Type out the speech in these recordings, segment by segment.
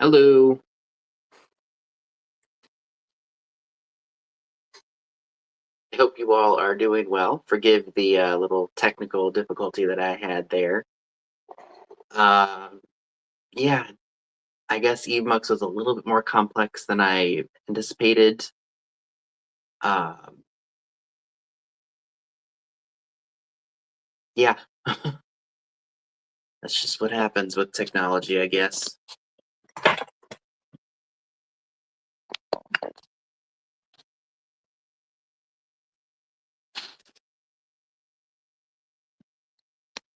Hello. I hope you all are doing well. Forgive the little technical difficulty that I had there. Um, yeah, I guess Evemux was a little bit more complex than I anticipated. Um, yeah, that's just what happens with technology, I guess.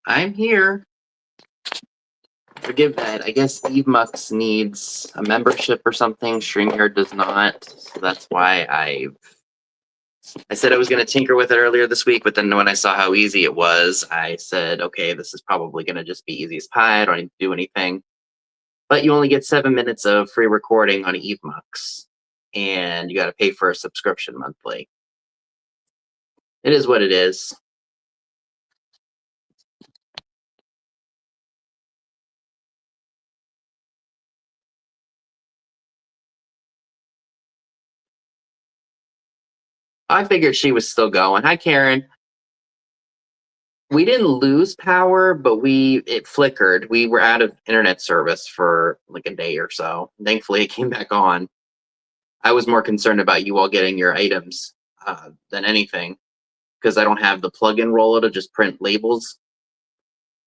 I'm here. Forgive that. I guess Evemux needs a membership or something. StreamYard does not. So that's why I said I was going to tinker with it earlier this week, but then when I saw how easy it was, I said, okay, this is probably going to just be easy as pie. I don't need to do anything. But you only get 7 minutes of free recording on Evemux, and you got to pay for a subscription monthly. It is what it is. I figured she was still going. Hi, Karen. We didn't lose power, but it flickered. We were out of internet service for like a day or so. Thankfully, it came back on. I was more concerned about you all getting your items than anything because I don't have the plug-in roller to just print labels.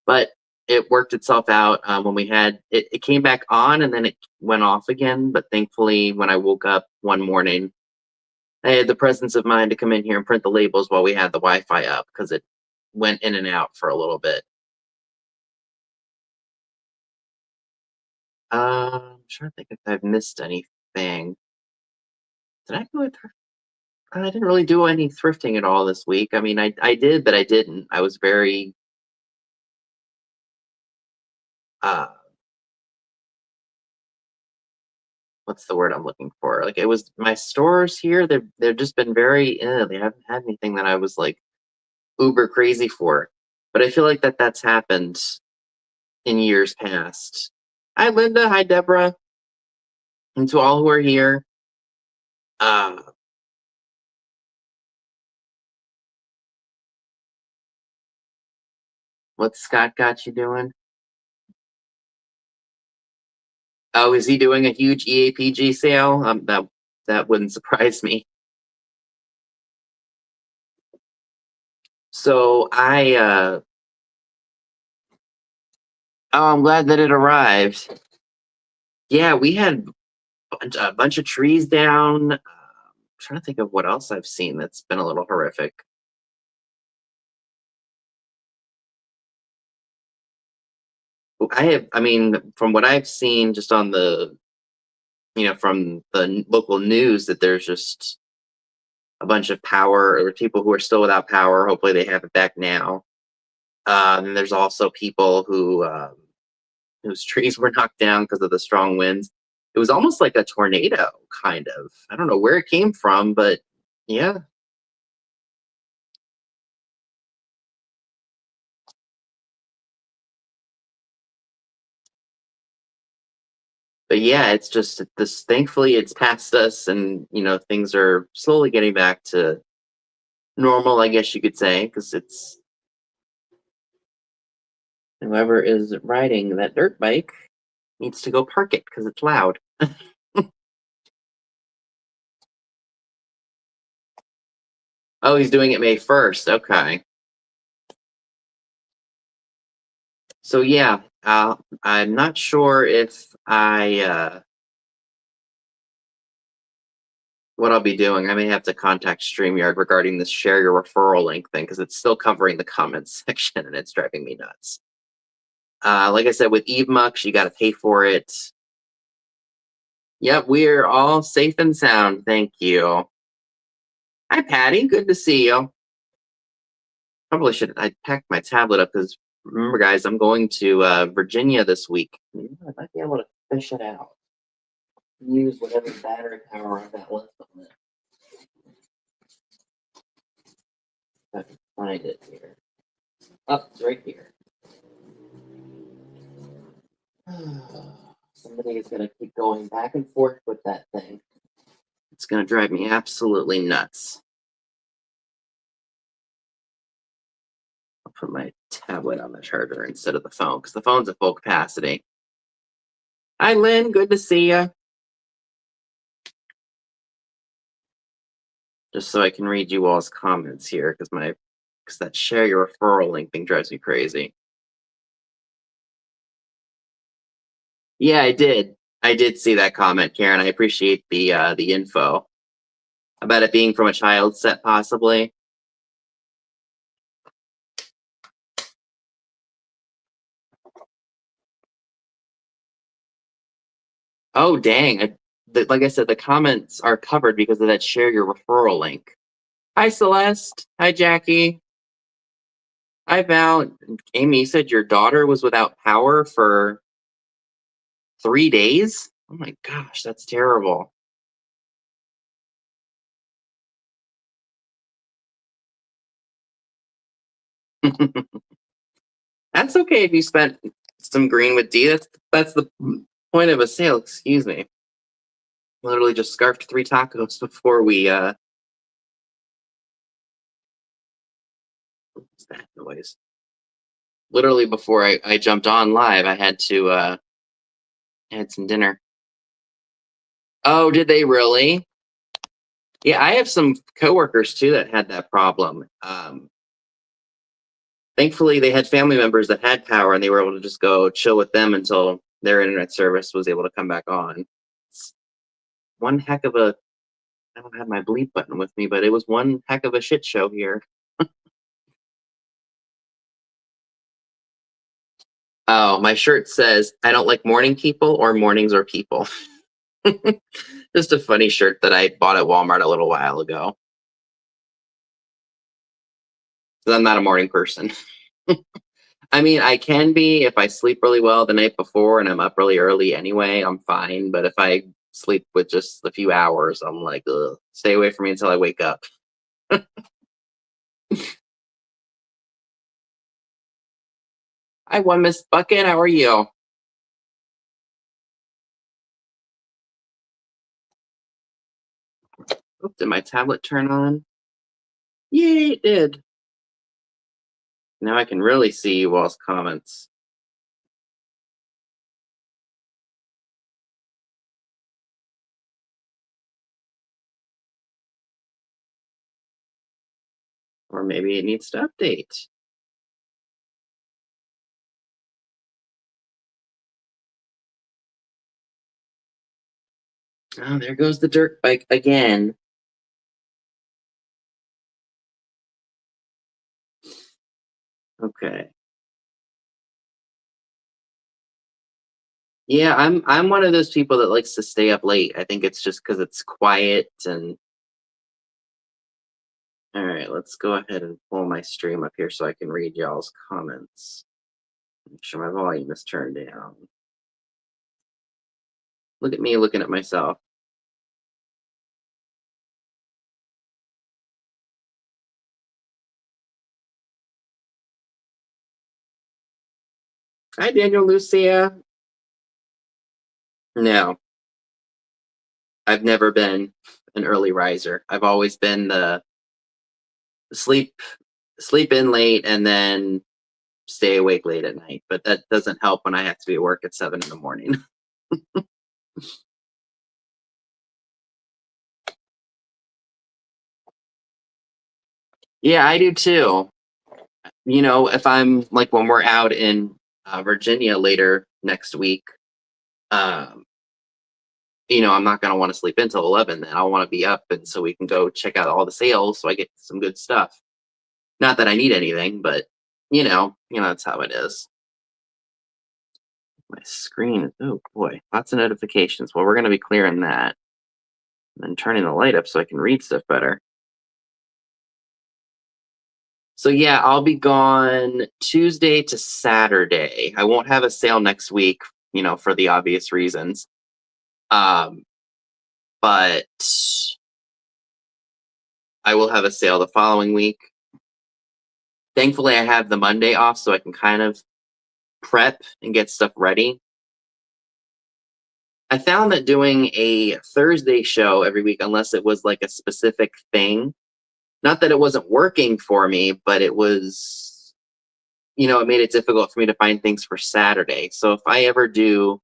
But it worked itself out when we had it. It came back on and then it went off again. But thankfully, when I woke up one morning, I had the presence of mind to come in here and print the labels while we had the Wi-Fi up because it went in and out for a little bit. I'm trying to think if I've missed anything. Did I go with her? I didn't really do any thrifting at all this week. I mean, I did, but I didn't. I was very uh what's the word I'm looking for? Like it was my stores here. They've just been very. They haven't had anything that I was like uber crazy for. But I feel like that's happened in years past. Hi, Linda. Hi, Deborah. And to all who are here. Uh, what's Scott got you doing? Oh, is he doing a huge EAPG sale? That wouldn't surprise me. So oh, I'm glad that it arrived. Yeah, we had a bunch of trees down. Trying to think of what else I've seen that's been a little horrific. I mean, from what I've seen just on from the local news, that there's just a bunch of power or people who are still without power. Hopefully they have it back now. And there's also people whose trees were knocked down because of the strong winds. It was almost like a tornado, kind of. I don't know where it came from, but yeah. But yeah, it's just this. Thankfully, it's past us, and things are slowly getting back to normal. I guess you could say, because it's whoever is riding that dirt bike needs to go park it because it's loud. Oh, he's doing it May 1st. Okay. So yeah, I'm not sure if I what I'll be doing. I may have to contact StreamYard regarding this share your referral link thing because it's still covering the comments section and it's driving me nuts. Like I said, with Evemux, you got to pay for it. Yep, we're all safe and sound. Thank you. Hi, Patty. Good to see you. Probably should I pack my tablet up because remember, guys, I'm going to Virginia this week. I might be able to fish it out. Use whatever battery power I've got left on it. If I can find it here. Oh, it's right here. Somebody is going to keep going back and forth with that thing. It's going to drive me absolutely nuts. I'll put my tablet on the charger instead of the phone because the phone's at full capacity. Hi, Lynn. Good to see you. Just so I can read you all's comments here because that share your referral link thing drives me crazy. Yeah, I did. I did see that comment, Karen. I appreciate the info about it being from a child set, possibly. Oh, dang! Like I said, the comments are covered because of that share your referral link. Hi, Celeste. Hi, Jackie. Hi, Val. Amy, you said your daughter was without power for 3 days? Oh my gosh, that's terrible. That's okay if you spent some green with D. That's the point of a sale. Excuse me. Literally just scarfed 3 tacos before we. What's that noise? Literally before I jumped on live, I had to had some dinner. Oh, did they really? Yeah, I have some coworkers too that had that problem. Thankfully, they had family members that had power, and they were able to just go chill with them until their internet service was able to come back on. It's one heck of a. I don't have my bleep button with me, but it was one heck of a shit show here. Oh, my shirt says, "I don't like morning people or mornings or people." Just a funny shirt that I bought at Walmart a little while ago. 'Cause I'm not a morning person. I mean, I can be if I sleep really well the night before and I'm up really early anyway, I'm fine. But if I sleep with just a few hours, I'm like, ugh, stay away from me until I wake up. Hi, one Miss Bucket. How are you? Oh, did my tablet turn on? Yay, it did. Now I can really see you all's comments. Or maybe it needs to update. Oh, there goes the dirt bike again. Okay. Yeah, I'm one of those people that likes to stay up late. I think it's just because it's quiet and all right, let's go ahead and pull my stream up here so I can read y'all's comments. Make sure my volume is turned down. Look at me looking at myself. Hi, Daniel Lucia. No, I've never been an early riser. I've always been the sleep sleep in late and then stay awake late at night. But that doesn't help when I have to be at work at 7 in the morning. Yeah, I do too. You know, if I'm like when we're out in Virginia later next week, um, you know, I'm not going to want to sleep until 11. Then I'll want to be up, and so we can go check out all the sales, so I get some good stuff. Not that I need anything, but that's how it is. My screen, oh boy, lots of notifications. Well, we're going to be clearing that, and then turning the light up so I can read stuff better. So yeah, I'll be gone Tuesday to Saturday. I won't have a sale next week, for the obvious reasons. Um, but I will have a sale the following week. Thankfully, I have the Monday off, so I can kind of prep and get stuff ready. I found that doing a Thursday show every week, unless it was like a specific thing, not that it wasn't working for me, but it was, it made it difficult for me to find things for Saturday. So if I ever do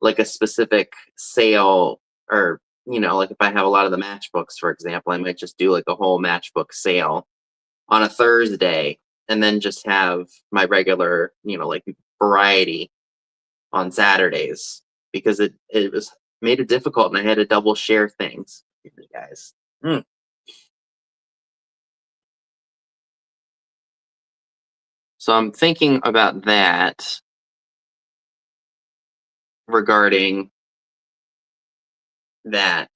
like a specific sale, or, like if I have a lot of the matchbooks, for example, I might just do like a whole matchbook sale on a Thursday and then just have my regular, like variety on Saturdays, because it was made it difficult and I had to double share things with you guys. Mm. So I'm thinking about that regarding that.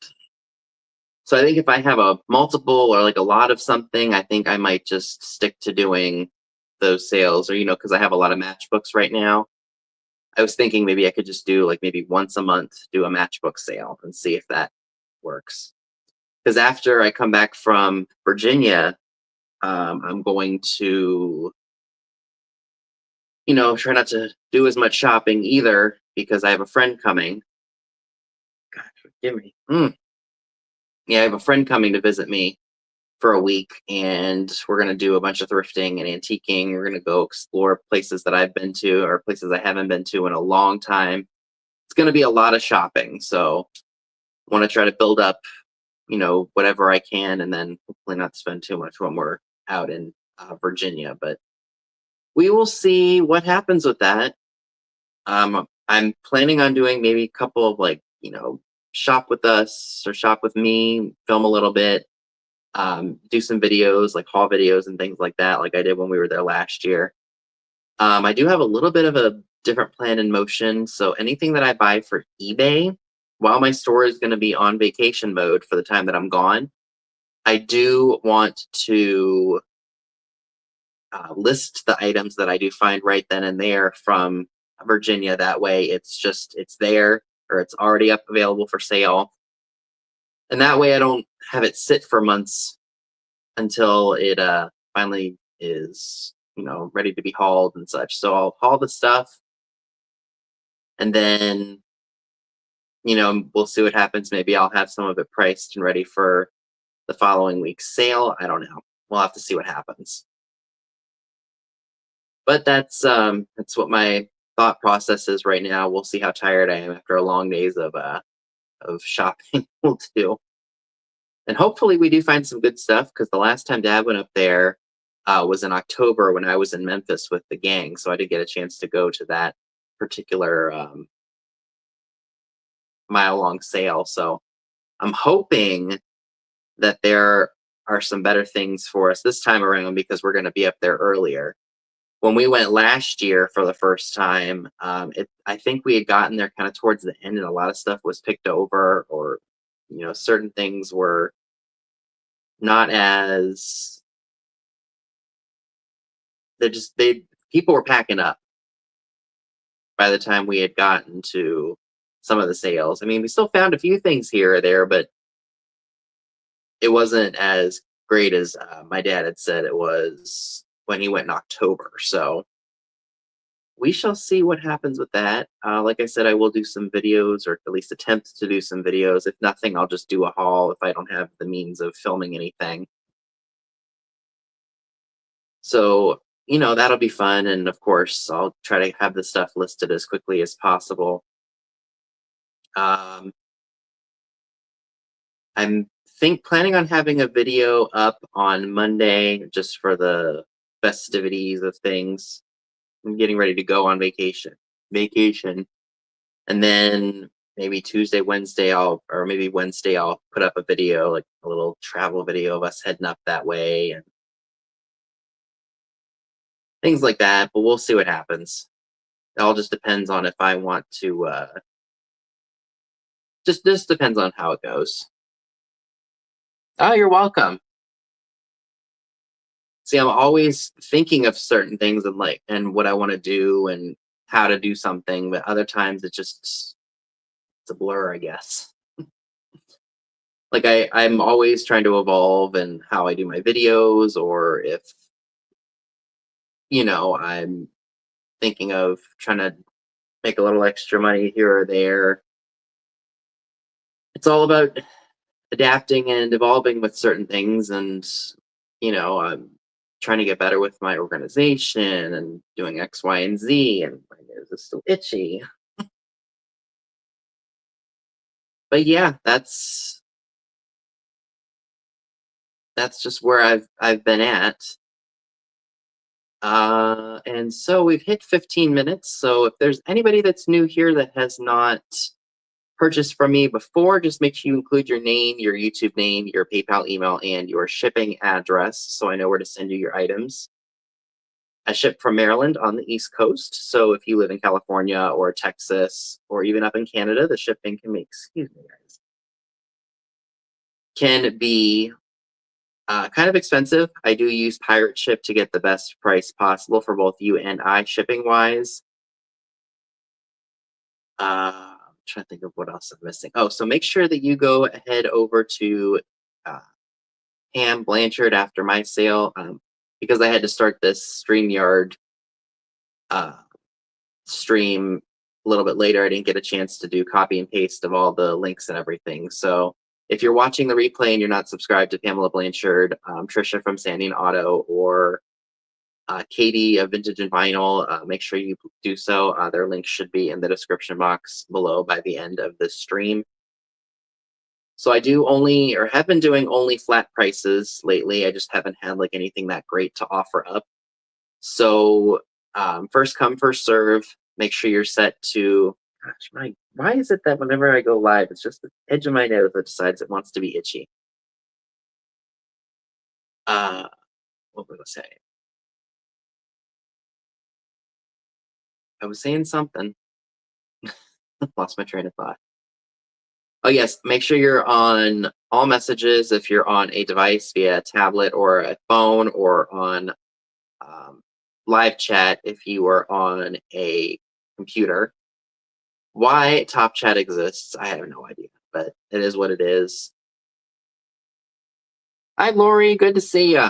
So I think if I have a multiple or like a lot of something, I think I might just stick to doing those sales, or because I have a lot of matchbooks right now. I was thinking maybe I could just do like maybe once a month do a matchbook sale and see if that works. Because after I come back from Virginia, I'm going to, try not to do as much shopping either, because I have a friend coming. God, forgive me. Yeah, I have a friend coming to visit me for a week, and we're going to do a bunch of thrifting and antiquing. We're going to go explore places that I've been to or places I haven't been to in a long time. It's going to be a lot of shopping. So I want to try to build up, whatever I can, and then hopefully not spend too much when we're out in Virginia. But we will see what happens with that. I'm planning on doing maybe a couple of like, shop with us or shop with me, film a little bit, do some videos, like haul videos and things like that, like I did when we were there last year. I do have a little bit of a different plan in motion. So anything that I buy for eBay, while my store is going to be on vacation mode for the time that I'm gone, I do want to list the items that I do find right then and there from Virginia. That way it's there, or it's already up available for sale. And that way I don't have it sit for months until it finally is, ready to be hauled and such. So I'll haul the stuff, and then, we'll see what happens. Maybe I'll have some of it priced and ready for the following week's sale. I don't know. We'll have to see what happens. But that's what my thought process is right now. We'll see how tired I am after a long days of shopping. We'll do. And hopefully we do find some good stuff, because the last time Dad went up there was in October when I was in Memphis with the gang. So I did get a chance to go to that particular mile long sale. So I'm hoping that there are some better things for us this time around, because we're going to be up there earlier. When we went last year for the first time, I think we had gotten there kind of towards the end, and a lot of stuff was picked over, or certain things were not as, they people were packing up by the time we had gotten to some of the sales. I mean, we still found a few things here or there, but it wasn't as great as my dad had said it was when he went in October. So we shall see what happens with that. Like I said, I will do some videos, or at least attempt to do some videos. If nothing, I'll just do a haul if I don't have the means of filming anything. So, that'll be fun. And of course, I'll try to have the stuff listed as quickly as possible. Um, I'm planning on having a video up on Monday just for the festivities of things. I'm getting ready to go on vacation. And then maybe Tuesday, Wednesday, or maybe Wednesday, I'll put up a video, like a little travel video of us heading up that way and things like that. But we'll see what happens. It all just depends on if I want to, just depends on how it goes. Oh, you're welcome. See, I'm always thinking of certain things and what I want to do and how to do something, but other times it's a blur, I guess. Like I'm always trying to evolve in how I do my videos, or if, I'm thinking of trying to make a little extra money here or there. it's all about adapting and evolving with certain things, and I'm trying to get better with my organization and doing X, Y, and Z, and my nose is still itchy. But yeah, that's just where I've been at. And so we've hit 15 minutes. So if there's anybody that's new here that has not purchased from me before, just make sure you include your name, your YouTube name, your PayPal email, and your shipping address so I know where to send you your items. I ship from Maryland on the East Coast. So if you live in California or Texas or even up in Canada, the shipping can make, excuse me, guys, can be kind of expensive. I do use Pirate Ship to get the best price possible for both you and I shipping wise. I'm trying to think of what else I'm missing. Oh, so make sure that you go ahead over to uh, Blanchard after my sale, because I had to start this StreamYard uh, stream a little bit later. I didn't get a chance to do copy and paste of all the links and everything. So if you're watching the replay and you're not subscribed to Pamela Blanchard, Trisha from Sandy and Otto, or Katie of Vintage and Vinyl, make sure you do so. Their links should be in the description box below by the end of this stream. So I do only, or have been doing only flat prices lately. I just haven't had like anything that great to offer up. So first come, first serve. Make sure you're set to, gosh, why is it that whenever I go live, it's just the edge of my nose that decides it wants to be itchy? What was I saying? I was saying something. Lost my train of thought. Oh yes, make sure you're on all messages if you're on a device via a tablet or a phone, or on live chat if you are on a computer. Why Top Chat exists, I have no idea, but it is what it is. Hi, Lori. Good to see you.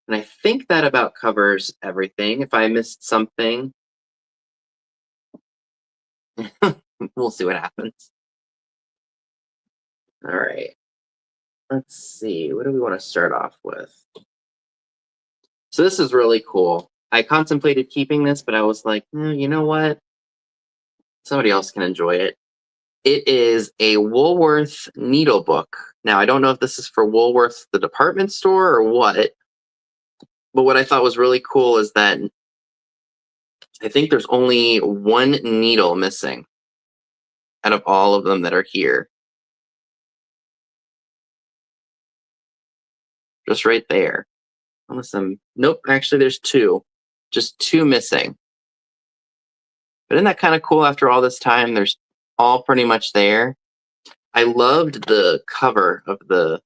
And I think that about covers everything. If I missed something, we'll see what happens. All right. Let's see. What do we want to start off with? So this is really cool. I contemplated keeping this, but I was like, you know what? Somebody else can enjoy it. It is a Woolworth needle book. Now, I don't know if this is for Woolworth, the department store, or what, but what I thought was really cool is that I think there's only one needle missing out of all of them that are here. Just right there. Nope, actually there's two. Just two missing. But isn't that kind of cool after all this time? There's all pretty much there. I loved the cover of the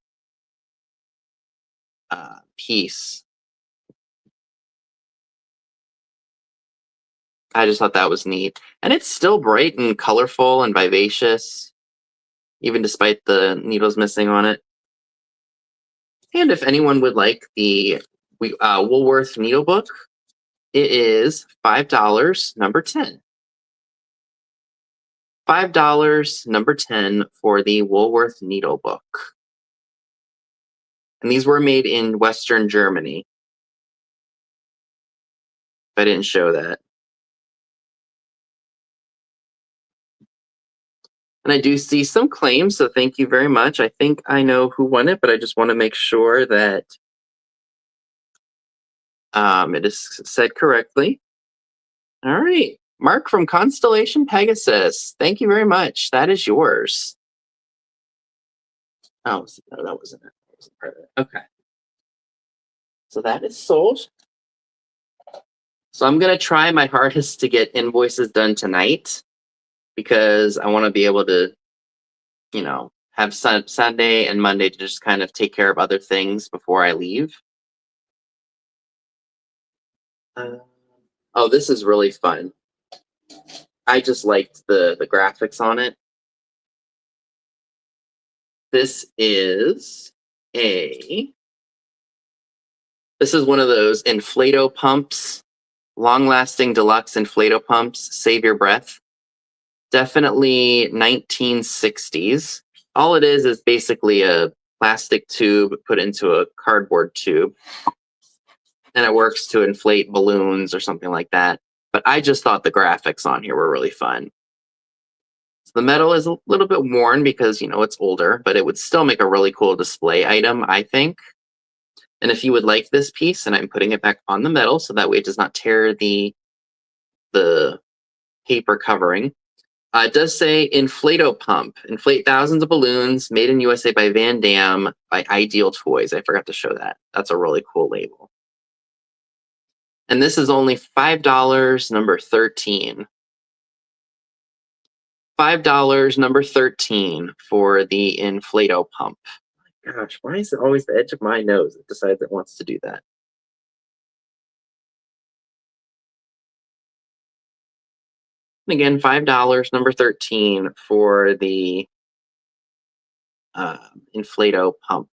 piece. I just thought that was neat. And it's still bright and colorful and vivacious, even despite the needles missing on it. And if anyone would like the Woolworth needle book, it is $5, number 10. $5, number 10 for the Woolworth needle book. And these were made in Western Germany. If I didn't show that. And I do see some claims, so thank you very much. I think I know who won it, but I just want to make sure that it is said correctly. All right. Mark from Constellation Pegasus. Thank you very much. That is yours. Oh, no, that wasn't it. That wasn't part of it. Okay. So that is sold. So I'm going to try my hardest to get invoices done tonight, because I want to be able to, have Sunday and Monday to just kind of take care of other things before I leave. Oh, this is really fun. I just liked the graphics on it. This is one of those Inflato pumps, long-lasting deluxe Inflato pumps. Save your breath. Definitely 1960s. All it is basically a plastic tube put into a cardboard tube, and it works to inflate balloons or something like that. But I just thought the graphics on here were really fun. So the metal is a little bit worn because, it's older, but it would still make a really cool display item, I think. And if you would like this piece, and I'm putting it back on the metal so that way it does not tear the paper covering. It does say Inflato Pump. Inflate thousands of balloons, made in USA by Van Dam, by Ideal Toys. I forgot to show that. That's a really cool label. And this is only $5, number 13. $5, number 13 for the Inflato Pump. My gosh, why is it always the edge of my nose that decides it wants to do that? And again, $5, number 13 for the Inflato Pump.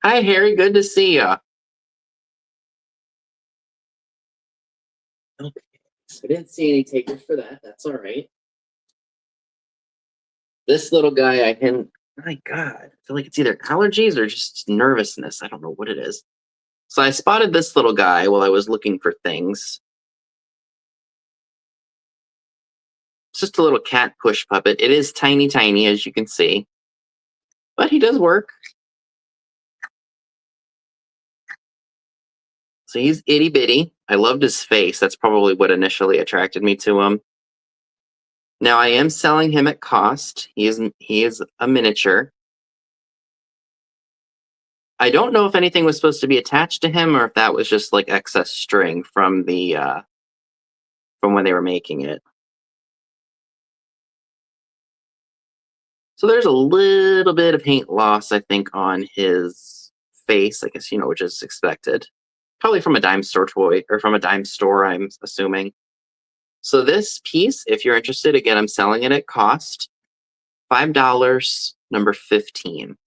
Hi, Harry. Good to see you. Okay, so I didn't see any takers for that. That's all right. This little guy, my God, I feel like it's either allergies or just nervousness. I don't know what it is. So I spotted this little guy while I was looking for things. It's just a little cat push puppet. It is tiny, tiny, as you can see. But he does work. So he's itty bitty. I loved his face. That's probably what initially attracted me to him. Now I am selling him at cost. He is a miniature. I don't know if anything was supposed to be attached to him or if that was just like excess string from from when they were making it. So there's a little bit of paint loss, I think, on his face, I guess, which is expected. Probably from a dime store toy, or from a dime store, I'm assuming. So this piece, if you're interested, again, I'm selling it at cost. $5, number 15.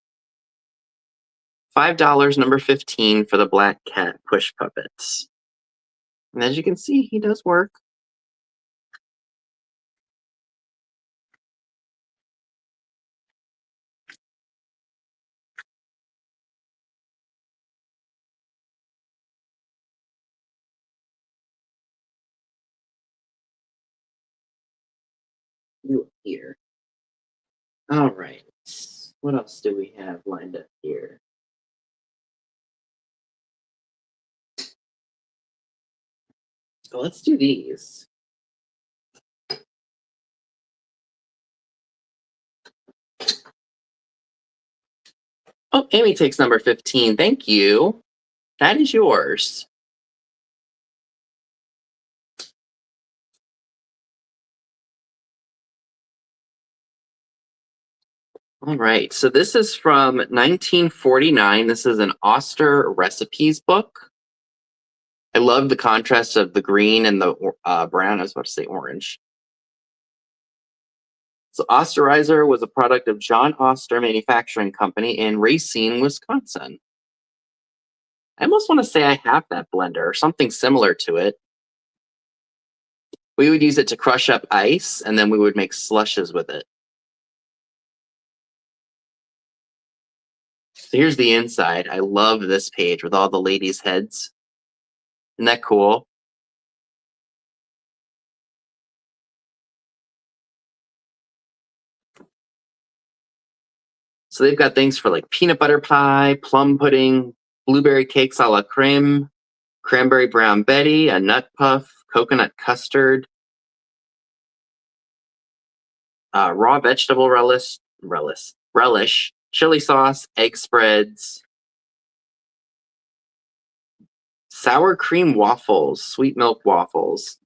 $5, number 15 for the black cat push puppets. And as you can see, he does work. You here. All right. What else do we have lined up here? So let's do these. Oh, Amy takes number 15. Thank you. That is yours. All right. So this is from 1949. This is an Oster recipes book. I love the contrast of the green and the brown. I was about to say orange. So Osterizer was a product of John Oster Manufacturing Company in Racine, Wisconsin. I almost want to say I have that blender or something similar to it. We would use it to crush up ice, and then we would make slushes with it. So here's the inside. I love this page with all the ladies' heads. Isn't that cool? So they've got things for like peanut butter pie, plum pudding, blueberry cakes a la creme, cranberry brown Betty, a nut puff, coconut custard, raw vegetable relish, chili sauce, egg spreads, sour cream waffles, sweet milk waffles.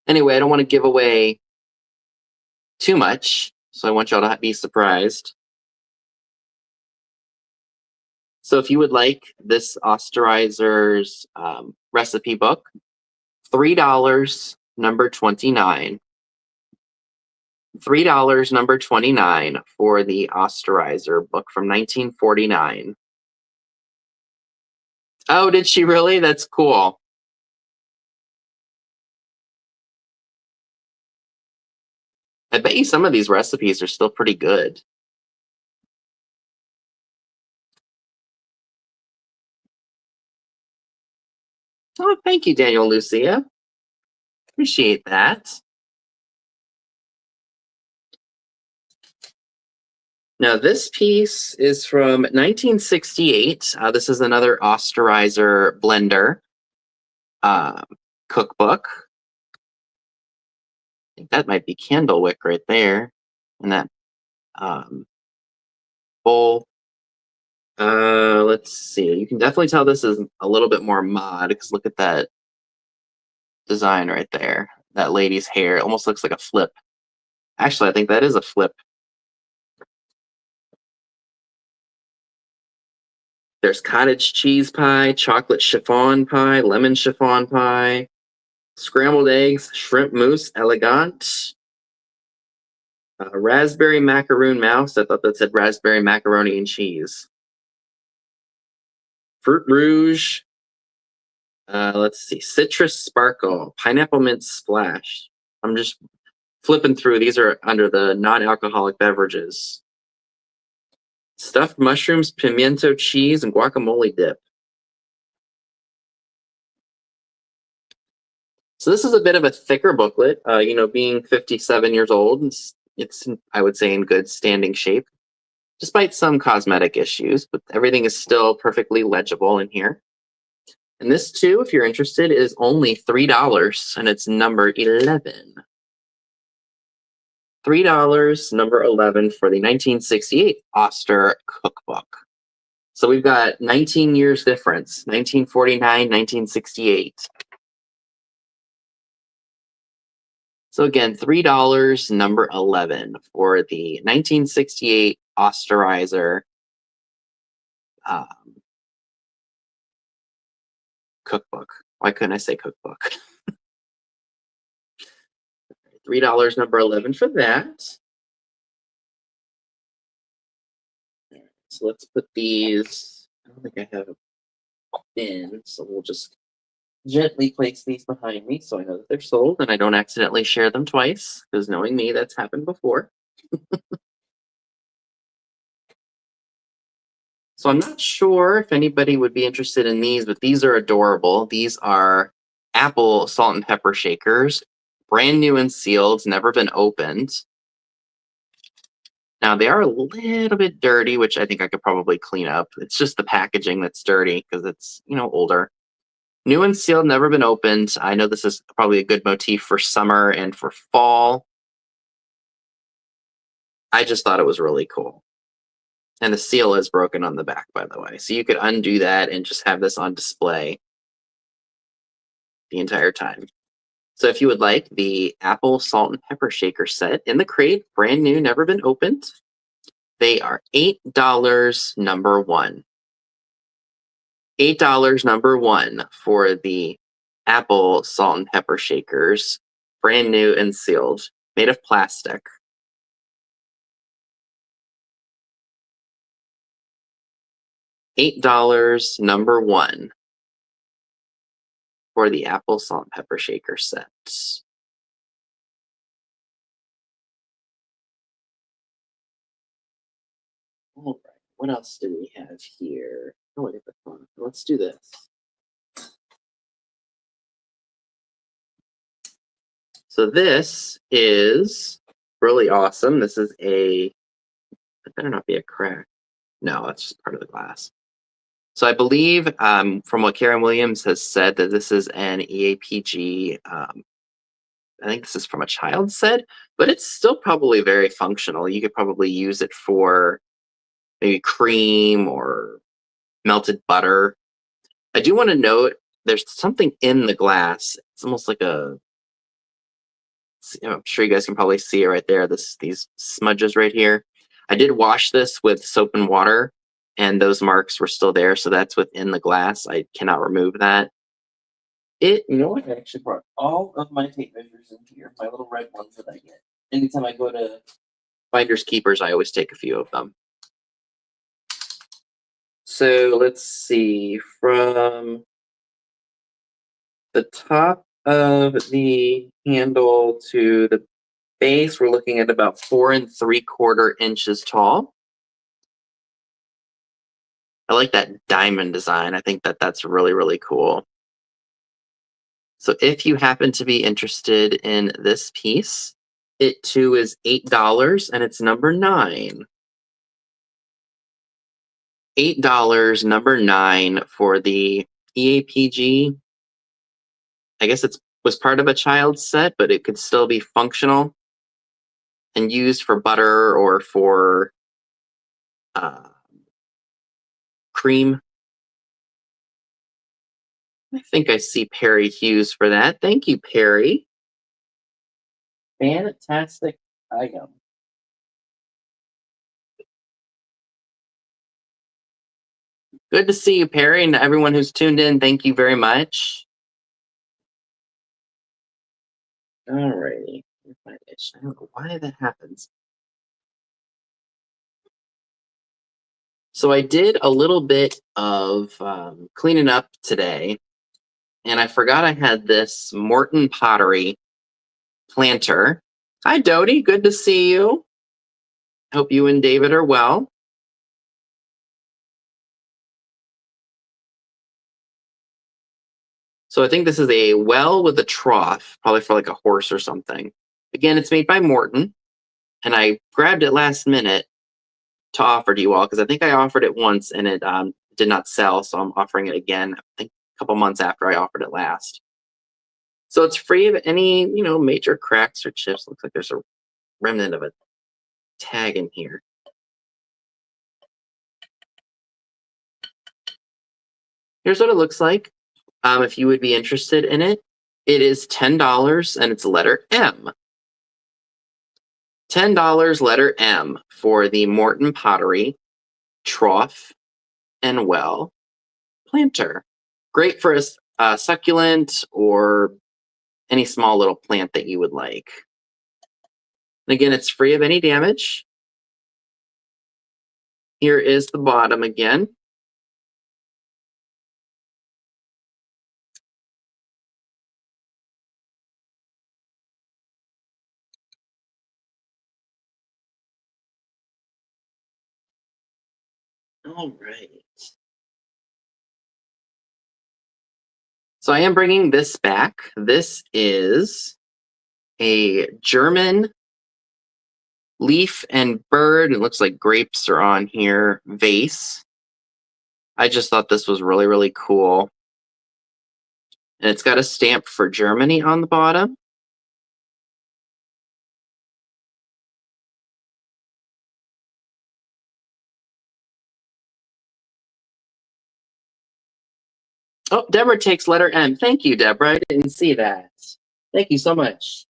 Anyway, I don't want to give away too much, so I want y'all to be surprised. So if you would like this Osterizer's recipe book, $3, number 29. $3, number 29 for the Osterizer book from 1949. Oh, did she really? That's cool. I bet you some of these recipes are still pretty good. Oh, thank you, Daniel Lucia. Appreciate that. Now, this piece is from 1968. This is another Osterizer blender uh, cookbook. I think that might be Candlewick right there in that um, bowl. Let's see. You can definitely tell this is a little bit more mod because look at that design right there. That lady's hair it almost looks like a flip. Actually, I think that is a flip. There's cottage cheese pie, chocolate chiffon pie, lemon chiffon pie, scrambled eggs, shrimp mousse elegant, raspberry macaroon mouse. I thought that said raspberry macaroni and cheese. Fruit rouge. Let's see. Citrus sparkle, pineapple mint splash. I'm just flipping through. These are under the non-alcoholic beverages. Stuffed mushrooms, pimiento cheese, and guacamole dip. So this is a bit of a thicker booklet. Being 57 years old, it's I would say in good standing shape, despite some cosmetic issues, but everything is still perfectly legible in here. And this too, if you're interested, is only $3, and it's number 11. $3, number 11 for the 1968 Oster cookbook. So we've got 19 years difference, 1949, 1968. So again, $3, number 11 for the 1968 Osterizer um, cookbook. Why couldn't I say cookbook? $3, number 11 for that. So let's put these, I don't think I have a bin, so we'll just gently place these behind me so I know that they're sold and I don't accidentally share them twice, because knowing me, that's happened before. So I'm not sure if anybody would be interested in these, but these are adorable. These are apple salt and pepper shakers, brand new and sealed, never been opened. Now they are a little bit dirty, which I think I could probably clean up. It's just the packaging that's dirty because it's, older. New and sealed, never been opened. I know this is probably a good motif for summer and for fall. I just thought it was really cool. And the seal is broken on the back, by the way. So you could undo that and just have this on display the entire time. So if you would like the apple salt and pepper shaker set in the crate, brand new, never been opened, they are $8, number 1. $8, number 1 for the apple salt and pepper shakers, brand new and sealed, made of plastic. $8, number 1 for the apple salt and pepper shaker set. All right, what else do we have here? Oh, look at the fun. Let's do this. So this is really awesome. This is it better not be a crack. No, that's just part of the glass. So I believe from what Karen Williams has said that this is an EAPG. I think this is from a child set, but it's still probably very functional. You could probably use it for maybe cream or melted butter. I do want to note there's something in the glass. It's almost like I'm sure you guys can probably see it right there. These smudges right here. I did wash this with soap and water, and those marks were still there. So that's within the glass. I cannot remove that. You know what? I actually brought all of my tape measures in here, my little red ones that I get. Anytime I go to Finders Keepers, I always take a few of them. So let's see, from the top of the handle to the Base, we're looking at about 4 3/4 inches tall. I like that diamond design. I think that that's really, really cool. So if you happen to be interested in this piece, it too is $8 and it's number 9. $8, number 9 for the EAPG. I guess it was part of a child's set, but it could still be functional and used for butter or for uh, cream. I think I see Perry Hughes for that. Thank you, Perry. Fantastic item. Good to see you, Perry, and everyone who's tuned in. Thank you very much. Alrighty. I don't know why that happens. So I did a little bit of cleaning up today, and I forgot I had this Morton Pottery planter. Hi, Dodie. Good to see you. Hope you and David are well. So I think this is a well with a trough, probably for like a horse or something. Again, it's made by Morton, and I grabbed it last minute to offer to you all because I think I offered it once and it did not sell, so I'm offering it again. I think a couple months after I offered it last. So it's free of any major cracks or chips. Looks like there's a remnant of a tag in here. Here's what it looks like. If you would be interested in it, it is $10 and it's letter M. $10 letter M for the Morton Pottery trough and well planter. Great for a succulent or any small little plant that you would like. And again, it's free of any damage. Here is the bottom again. All right. So I am bringing this back. This is a German leaf and bird. It looks like grapes are on here. Vase. I just thought this was really, really cool. And it's got a stamp for Germany on the bottom. Oh, Deborah takes letter M. Thank you, Deborah. I didn't see that. Thank you so much.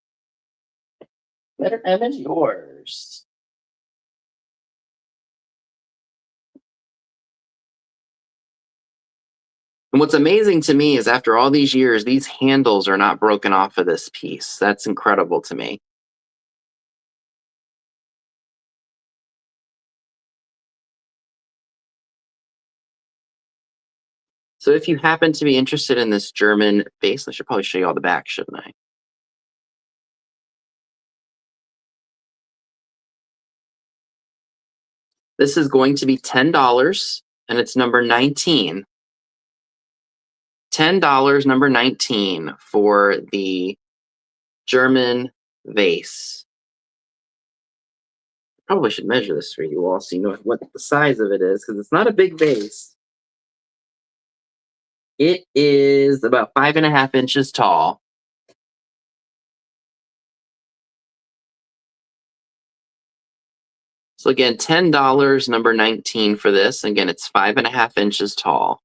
Letter M is yours. And what's amazing to me is after all these years, these handles are not broken off of this piece. That's incredible to me. So if you happen to be interested in this German vase, I should probably show you all the back, shouldn't I? This is going to be $10 and it's number 19. $10, number 19 for the German vase. Probably should measure this for you all so you know what the size of it is, because it's not a big vase. It is about 5.5 inches tall. So again, $10, number 19 for this. Again, it's 5.5 inches tall.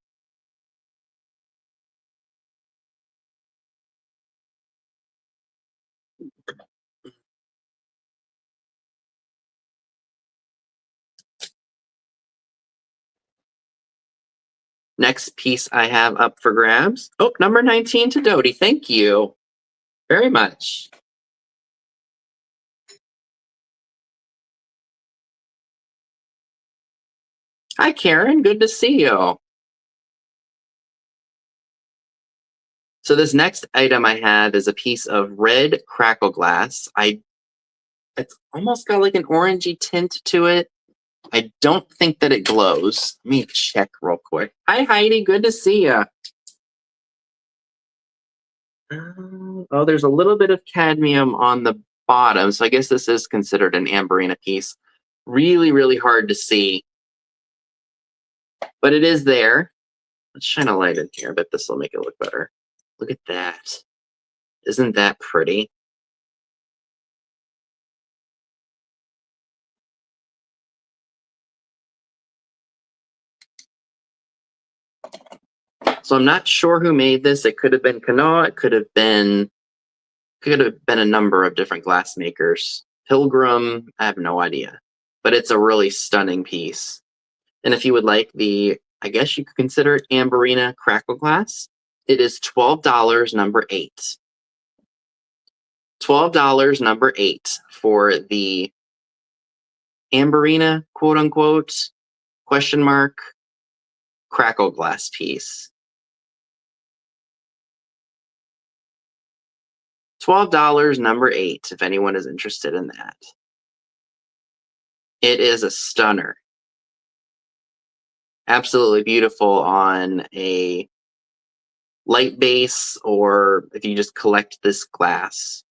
Next piece I have up for grabs. Oh, number 19 to Dodie. Thank you very much. Hi, Karen. Good to see you. So this next item I have is a piece of red crackle glass. I It's almost got like an orangey tint to it. I don't think that it glows. Let me check real quick. Hi, Heidi. Good to see you. Oh, there's a little bit of cadmium on the bottom, so I guess this is considered an amberina piece. Really, really hard to see, but it is there. Let's shine a light in here. I bet this will make it look better. Look at that. Isn't that pretty? So I'm not sure who made this. It could have been Kanoa. It could have been a number of different glass makers. Pilgrim, I have no idea. But it's a really stunning piece. And if you would like I guess you could consider it Amberina Crackle Glass, it is $12, number 8. $12, number 8 for the Amberina, quote unquote, question mark, Crackle Glass piece. $12, number 8, if anyone is interested in that. It is a stunner. Absolutely beautiful on a light base, or if you just collect this glass.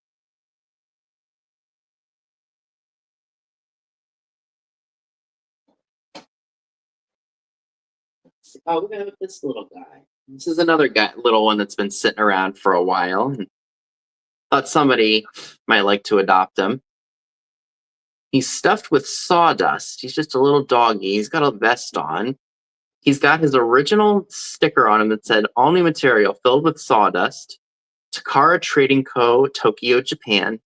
Oh, we have this little guy. This is another little one that's been sitting around for a while. And thought somebody might like to adopt him. He's stuffed with sawdust. He's just a little doggy. He's got a vest on. He's got his original sticker on him that said, all new material filled with sawdust. Takara Trading Co., Tokyo, Japan.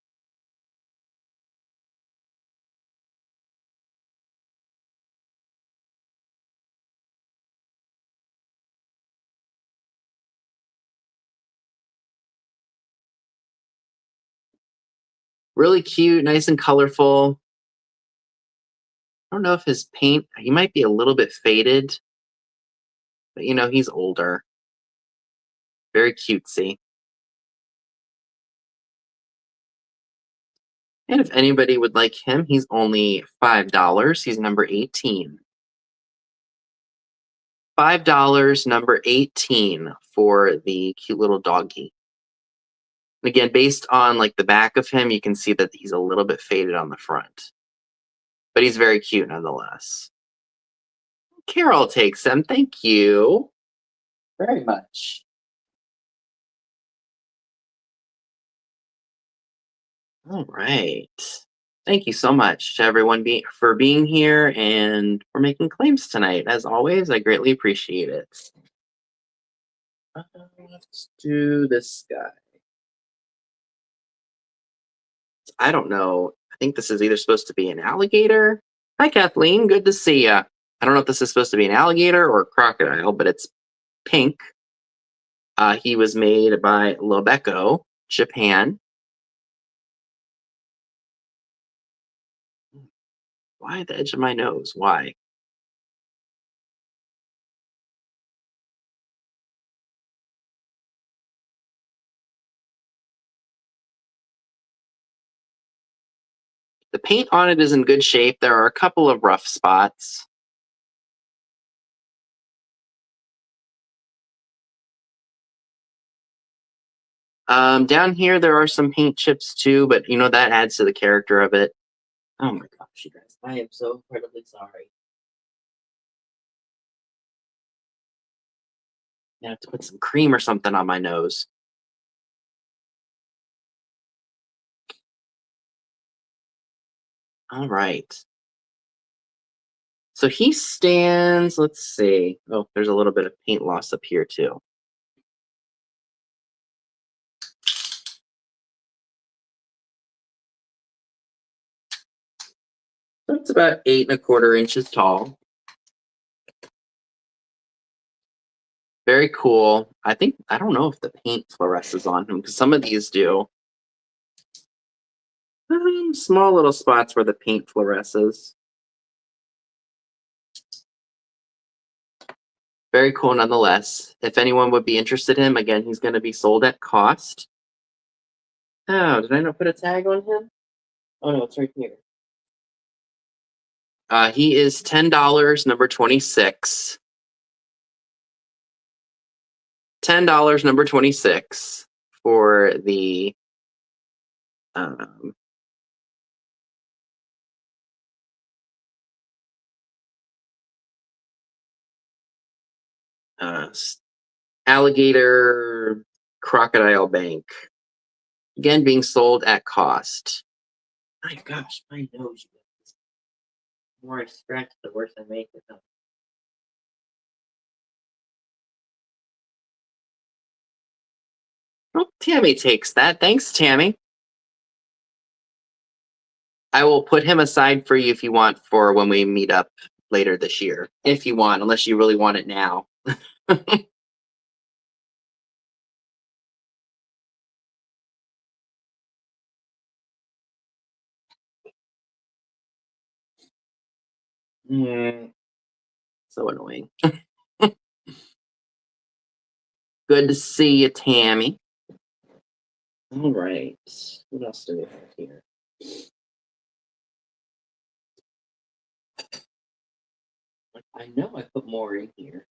Really cute, nice and colorful. I don't know if his paint, he might be a little bit faded, but he's older. Very cutesy. And if anybody would like him, he's only $5. He's number 18. $5, number 18 for the cute little doggy. And again, based on like the back of him, you can see that he's a little bit faded on the front. But he's very cute nonetheless. Carol takes him. Thank you very much. All right. Thank you so much to everyone for being here and for making claims tonight. As always, I greatly appreciate it. Let's do this guy. I don't know. I think this is either supposed to be an alligator. Hi, Kathleen. Good to see you. I don't know if this is supposed to be an alligator or a crocodile, but it's pink. He was made by Lobeco, Japan. Why the edge of my nose? Why? The paint on it is in good shape. There are a couple of rough spots. Down here, there are some paint chips too, but that adds to the character of it. Oh my gosh, you guys. I am so incredibly sorry. I have to put some cream or something on my nose. All right. So he stands, let's see. Oh, there's a little bit of paint loss up here too. That's about 8¼ inches tall. Very cool. I don't know if the paint fluoresces on him because some of these do. Small little spots where the paint fluoresces. Very cool nonetheless. If anyone would be interested in him, again, he's going to be sold at cost. Oh, did I not put a tag on him? Oh no, it's right here. He is $10, number 26. $10, number 26 for the um, uh, alligator crocodile bank. Again, being sold at cost. My gosh, my nose. The more I scratch, the worse I make it. Oh, Tammy takes that. Thanks, Tammy. I will put him aside for you if you want for when we meet up later this year. If you want, unless you really want it now. Mm, so annoying. Good to see you, Tammy. All right. What else do we have here? I know I put more in here.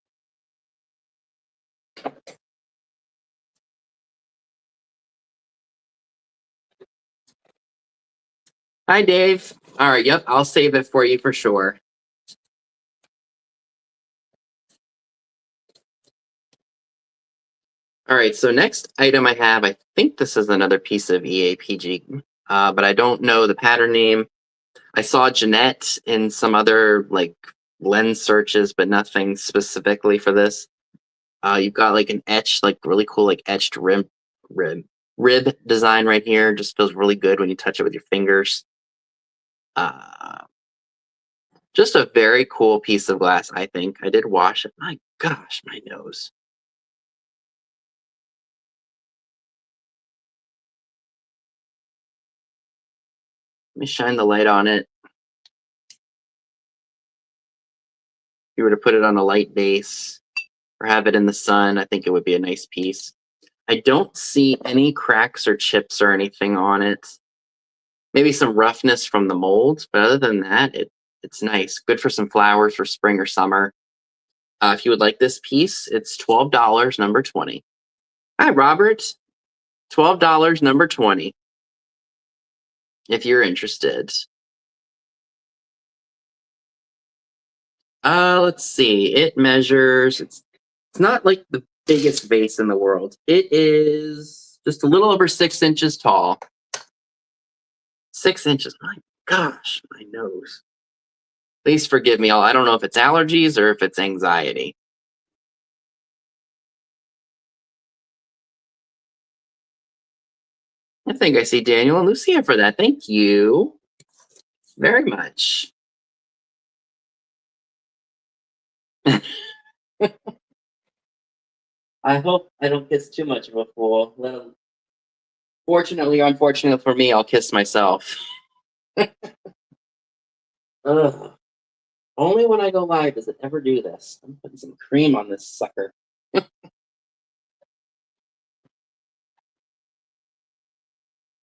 Hi, Dave. All right. Yep. I'll save it for you for sure. All right. So next item I have, I think this is another piece of EAPG, but I don't know the pattern name. I saw Jeanette in some other like lens searches, but nothing specifically for this. You've got like an etched, like really cool, like etched rib design right here. Just feels really good when you touch it with your fingers. Uh, just a very cool piece of glass, I think. I did wash it. My gosh, my nose. Let me shine the light on it. If you were to put it on a light base or have it in the sun, I think it would be a nice piece. I don't see any cracks or chips or anything on it. Maybe some roughness from the mold, but other than that, it's nice. Good for some flowers for spring or summer. If you would like this piece, it's $12, number 20. Hi, Robert. $12, number 20. If you're interested. Let's see. It measures. It's not like the biggest vase in the world. It is just a little over 6 inches tall. 6 inches. My gosh, my nose. Please forgive me. I don't know if it's allergies or if it's anxiety. I think I see Daniel and Lucia for that. Thank you very much. I hope I don't kiss too much of a fool. Fortunately or unfortunately for me, I'll kiss myself. Ugh. Only when I go live does it ever do this. I'm putting some cream on this sucker.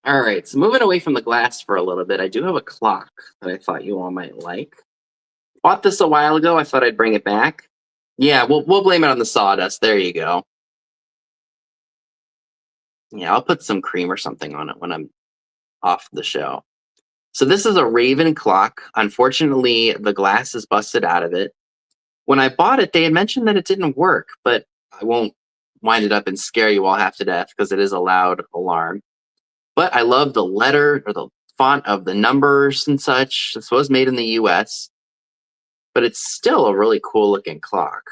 All right, so moving away from the glass for a little bit, I do have a clock that I thought you all might like. Bought this a while ago. I thought I'd bring it back. Yeah, we'll blame it on the sawdust. There you go. Yeah, I'll put some cream or something on it when I'm off the show. So this is a Raven clock. Unfortunately, the glass is busted out of it. When I bought it, they had mentioned that it didn't work, but I won't wind it up and scare you all half to death because it is a loud alarm. But I love the letter or the font of the numbers and such. This was made in the US, but it's still a really cool looking clock.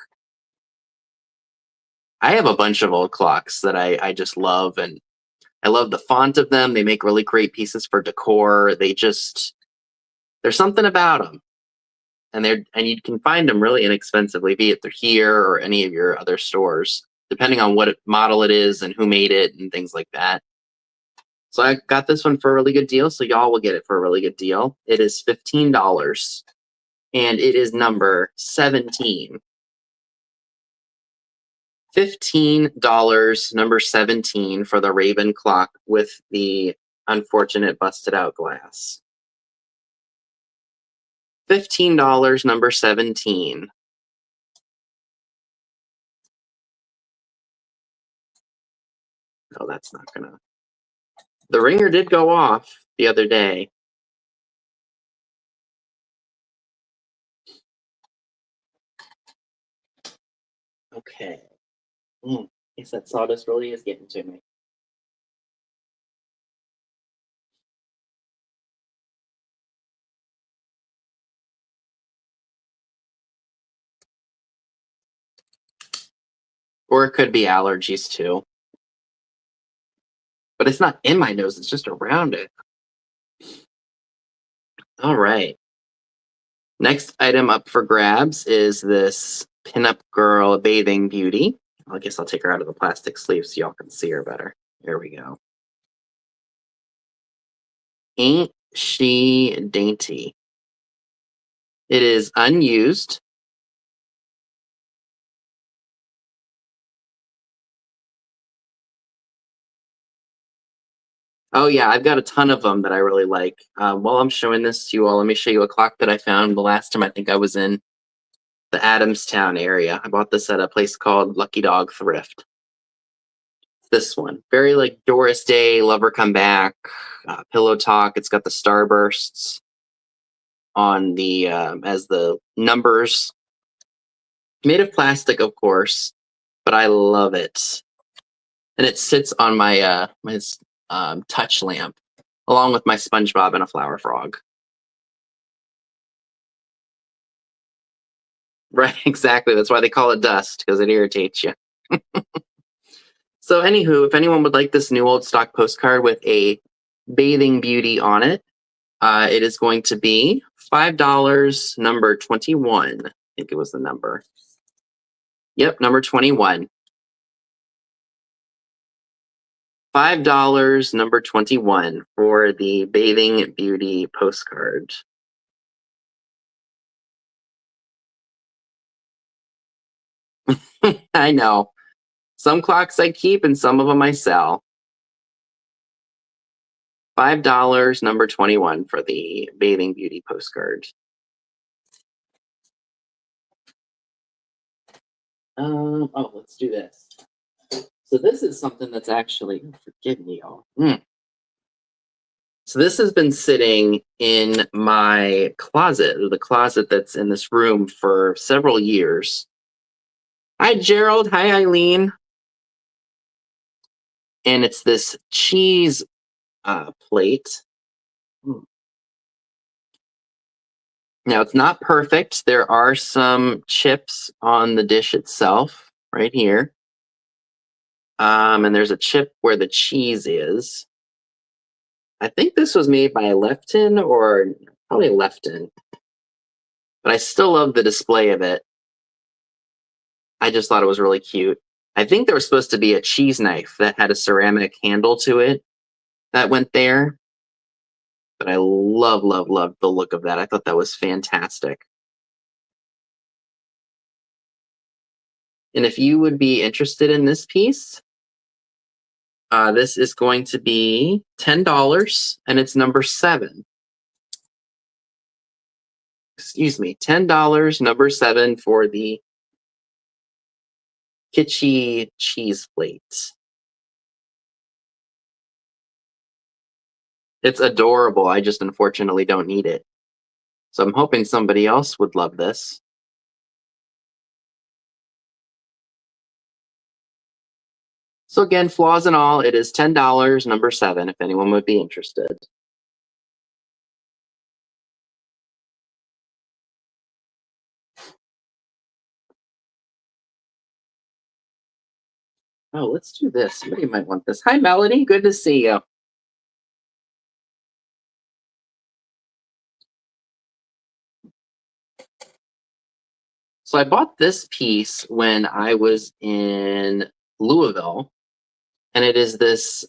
I have a bunch of old clocks that I just love, and I love the font of them. They make really great pieces for decor. There's something about them. And you can find them really inexpensively, be it they're here or any of your other stores, depending on what model it is and who made it and things like that. So I got this one for a really good deal. So y'all will get it for a really good deal. It is $15 and it is number 17. $15, number 17 for the Raven clock with the unfortunate busted out glass. $15, number 17. No, that's not gonna. The ringer did go off the other day. Okay. Guess that sawdust really is getting to me. Or it could be allergies too. But it's not in my nose, it's just around it. All right. Next item up for grabs is this pinup girl bathing beauty. I guess I'll take her out of the plastic sleeve so y'all can see her better. There we go. Ain't she dainty? It is unused. Oh yeah, I've got a ton of them that I really like. While I'm showing this to you all, let me show you a clock that I found the last time I think I was in the Adamstown area. I bought this at a place called Lucky Dog Thrift. This one, very like Doris Day, Lover Come Back, Pillow Talk. It's got the starbursts on the as the numbers. Made of plastic, of course, but I love it. And it sits on my touch lamp, along with my SpongeBob and a flower frog. Right, exactly. That's why they call it dust, because it irritates you. So, anywho, if anyone would like this new old stock postcard with a bathing beauty on it, it is going to be $5, number 21. I think it was the number. Yep, number 21. $5, number 21 for the bathing beauty postcard. I know. Some clocks I keep and some of them I sell. $5, number 21 for the bathing beauty postcard. Let's do this. So this is something that's actually, forgive me, y'all. So this has been sitting in my closet, the closet that's in this room for several years. Hi, Gerald. Hi, Eileen. And it's this cheese plate. Now, it's not perfect. There are some chips on the dish itself right here. And there's a chip where the cheese is. I think this was made by Lefton, or probably Lefton. But I still love the display of it. I just thought it was really cute. I think there was supposed to be a cheese knife that had a ceramic handle to it that went there. But I love the look of that. I thought that was fantastic. And if you would be interested in this piece, this is going to be $10, and it's number 7. Excuse me, $10, number 7 for the kitschy cheese plate. It's adorable. I just unfortunately don't need it. So I'm hoping somebody else would love this. So again, flaws and all, it is $10, number 7, if anyone would be interested. Oh, let's do this. Somebody might want this. Hi, Melody. Good to see you. So I bought this piece when I was in Louisville, and it is this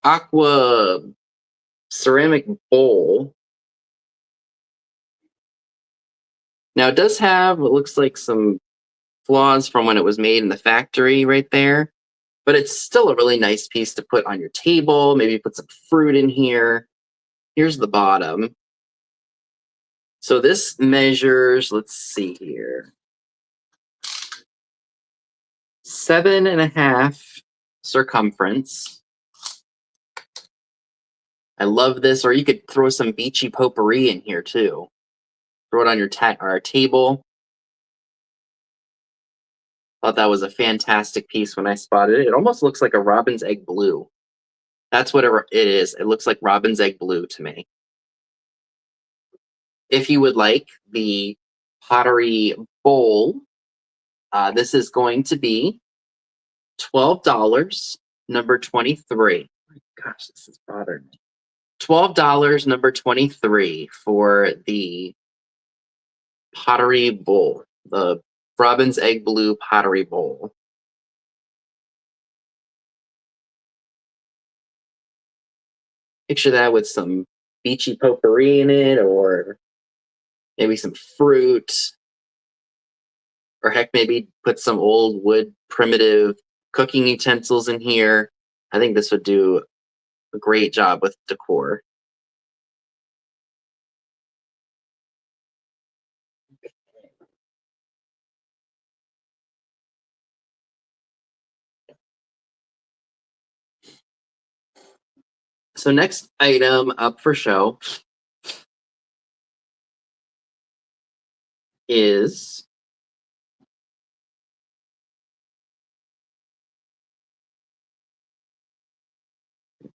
aqua ceramic bowl. Now it does have what looks like some flaws from when it was made in the factory right there, but it's still a really nice piece to put on your table. Maybe put some fruit in here. Here's the bottom. So this measures, let's see here, 7.5 circumference. I love this. Or you could throw some beachy potpourri in here too. Throw it on your table. Thought that was a fantastic piece when I spotted it. It almost looks like a robin's egg blue. That's what it is. It looks like robin's egg blue to me. If you would like the pottery bowl, this is going to be $12, number 23. Oh my gosh, this is bothering me. $12, number 23 for the pottery bowl, the robin's egg blue pottery bowl. Picture that with some beachy potpourri in it, or maybe some fruit, or heck, maybe put some old wood primitive cooking utensils in here. I think this would do a great job with decor. So next item up for show is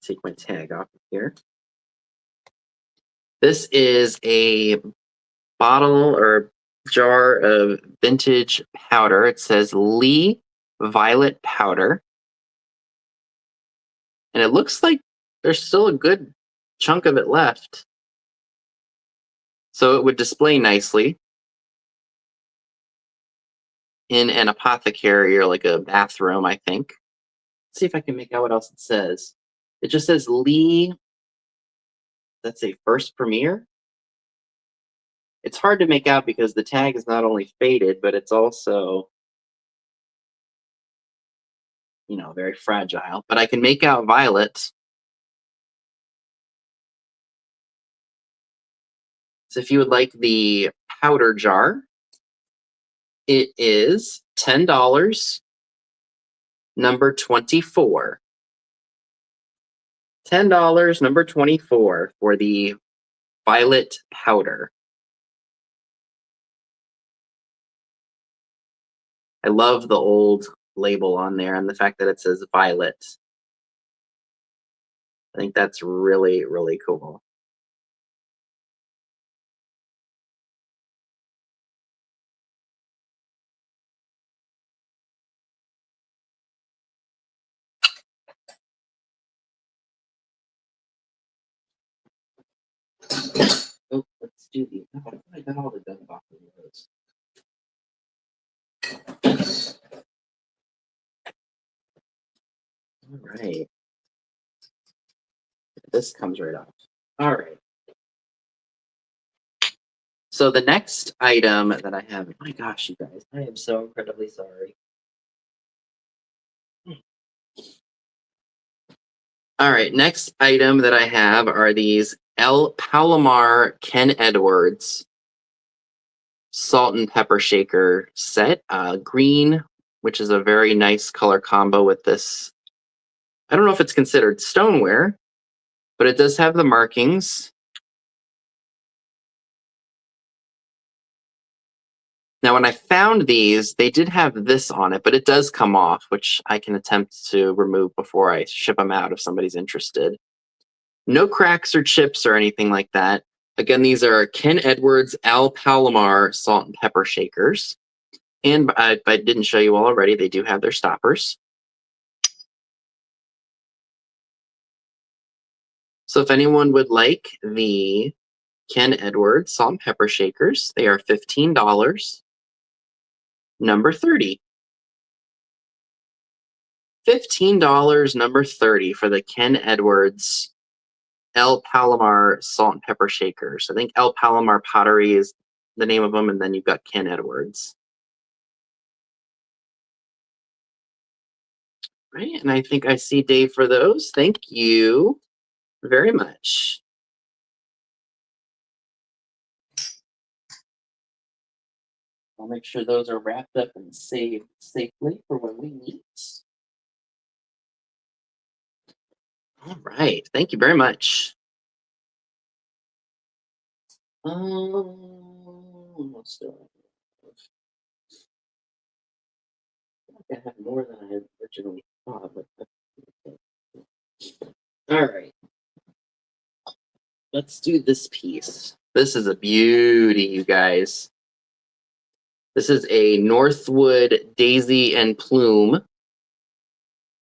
take my tag off of here. This is a bottle or jar of vintage powder. It says Lee Violet Powder. And it looks like there's still a good chunk of it left. So it would display nicely in an apothecary or like a bathroom, I think. Let's see if I can make out what else it says. It just says Lee. That's a first premiere. It's hard to make out because the tag is not only faded, but it's also, very fragile. But I can make out Violet. So if you would like the powder jar, it is $10, number 24. $10, number 24 for the violet powder. I love the old label on there and the fact that it says violet. I think that's really, really cool. Oh, let's do these. Oh, I got all the gun boxes of those. All right. This comes right off. All right. So the next item that I have, my gosh, you guys, I am so incredibly sorry. All right, next item that I have are these El Palomar Ken Edwards salt and pepper shaker set. Green, which is a very nice color combo with this. I don't know if it's considered stoneware, but it does have the markings. Now, when I found these, they did have this on it, but it does come off, which I can attempt to remove before I ship them out if somebody's interested. No cracks or chips or anything like that. Again, these are Ken Edwards Al Palomar salt and pepper shakers. And I didn't show you all already, they do have their stoppers. So if anyone would like the Ken Edwards salt and pepper shakers, they are $15, number 30. $15, number 30 for the Ken Edwards El Palomar salt and pepper shakers. I think El Palomar Pottery is the name of them, and then you've got Ken Edwards. Right, and I think I see Dave for those. Thank you very much. I'll make sure those are wrapped up and saved safely for when we meet. All right. Thank you very much. Let's do it. I have more than I had originally thought. All right. Let's do this piece. This is a beauty, you guys. This is a Northwood Daisy and Plume.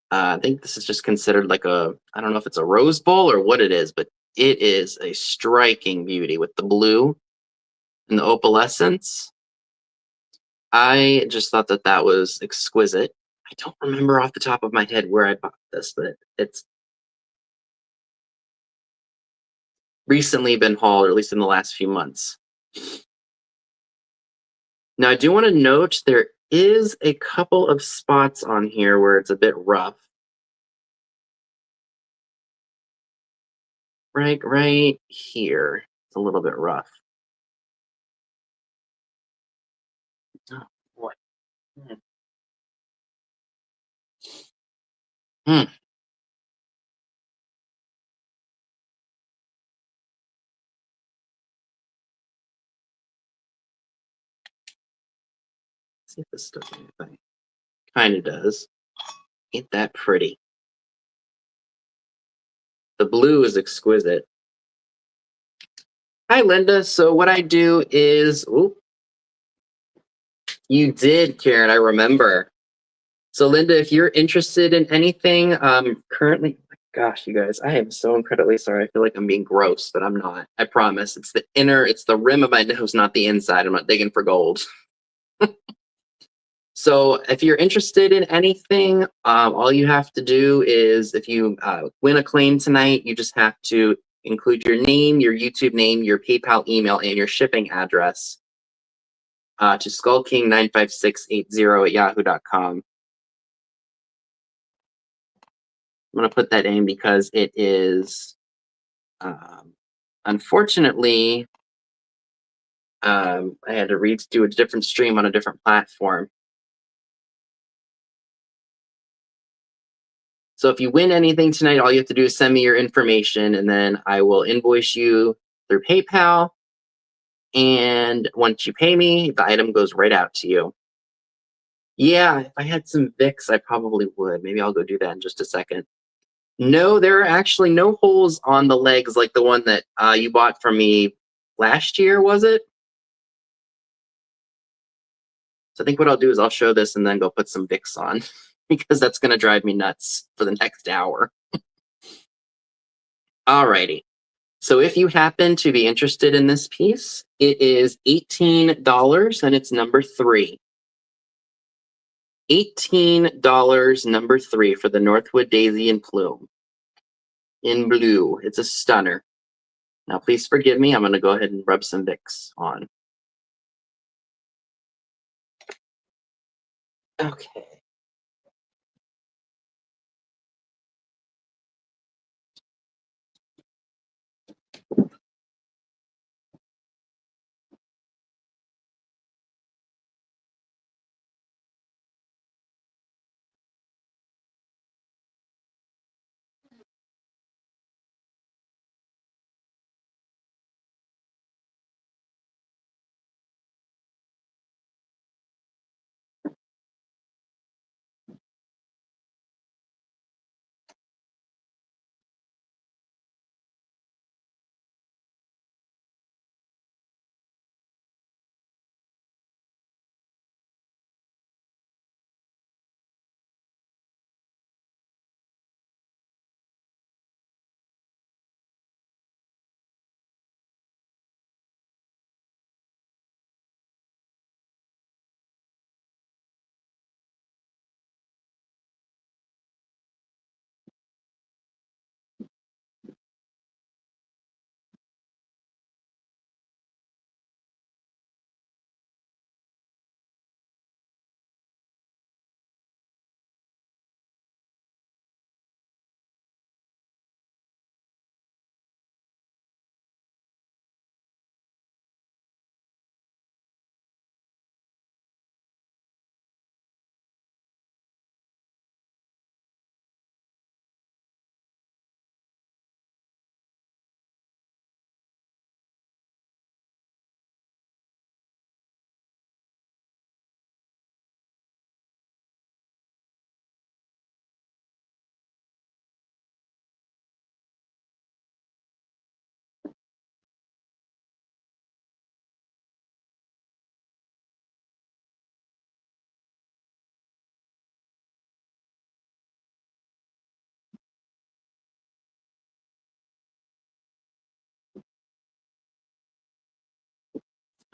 I think this is just considered like I don't know if it's a rose bowl or what it is, but it is a striking beauty with the blue and the opalescence. I just thought that was exquisite. I don't remember off the top of my head where I bought this, but it's recently been hauled, or at least in the last few months. Now, I do want to note there is a couple of spots on here where it's a bit rough. Right here. It's a little bit rough. Oh, boy. Hmm. See if this does anything. Kind of does. Ain't that pretty? The blue is exquisite. Hi, Linda. So what I do is, you did, Karen. I remember. So, Linda, if you're interested in anything, currently, gosh, you guys, I am so incredibly sorry. I feel like I'm being gross, but I'm not. I promise. It's the rim of my nose, not the inside. I'm not digging for gold. So, if you're interested in anything, all you have to do is, if you win a claim tonight, you just have to include your name, your YouTube name, your PayPal email, and your shipping address to skullking95680 at yahoo.com. I'm going to put that in because it is, unfortunately, I had to do a different stream on a different platform. So if you win anything tonight, all you have to do is send me your information, and then I will invoice you through PayPal. And once you pay me, the item goes right out to you. Yeah, if I had some Vicks, I probably would. Maybe I'll go do that in just a second. No, there are actually no holes on the legs like the one that you bought from me last year, was it? So I think what I'll do is I'll show this and then go put some Vicks on because that's going to drive me nuts for the next hour. Alrighty. So if you happen to be interested in this piece, it is $18 and it's number 3. $18, number 3 for the Northwood Daisy and Plume in blue. It's a stunner. Now, please forgive me. I'm going to go ahead and rub some Vicks on. Okay.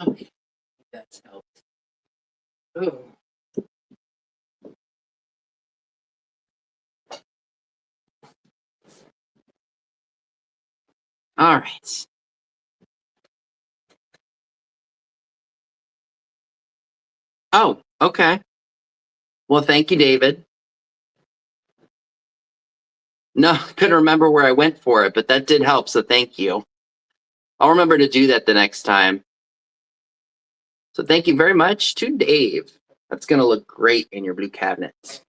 Okay, that's helped. Ooh. All right. Oh, okay. Well, thank you, David. No, couldn't remember where I went for it, but that did help, so thank you. I'll remember to do that the next time. So thank you very much to Dave. That's going to look great in your blue cabinets.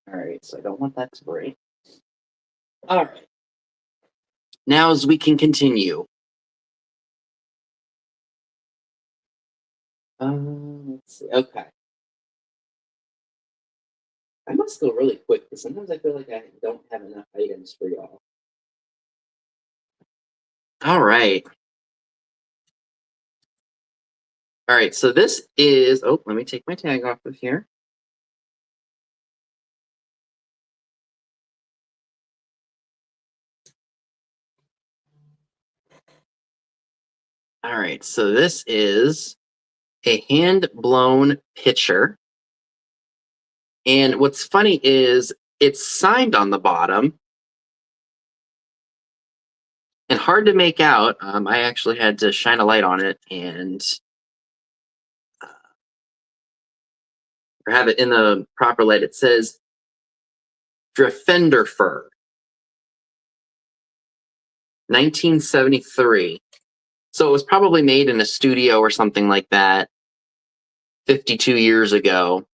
All right, so I don't want that to break. All right. Now as we can continue. Let's see. Okay. I must go really quick because sometimes I feel like I don't have enough items for y'all. All right. All right, so this is, oh, let me take my tag off of here. All right, so this is a hand-blown pitcher. And what's funny is it's signed on the bottom and hard to make out. I actually had to shine a light on it and or have it in the proper light. It says Defender Fur, 1973. So it was probably made in a studio or something like that 52 years ago.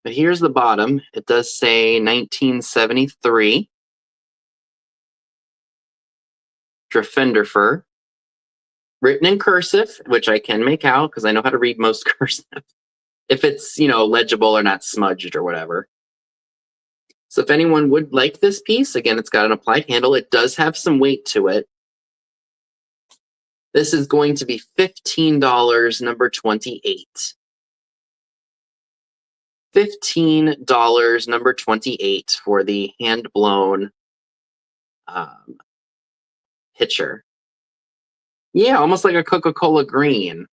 But here's the bottom. It does say 1973. Defender Fur. Written in cursive, which I can make out because I know how to read most cursive. If it's, legible or not smudged or whatever. So if anyone would like this piece, again, it's got an applied handle. It does have some weight to it. This is going to be $15, number 28. $15, number 28 for the hand-blown pitcher. Yeah, almost like a Coca-Cola green.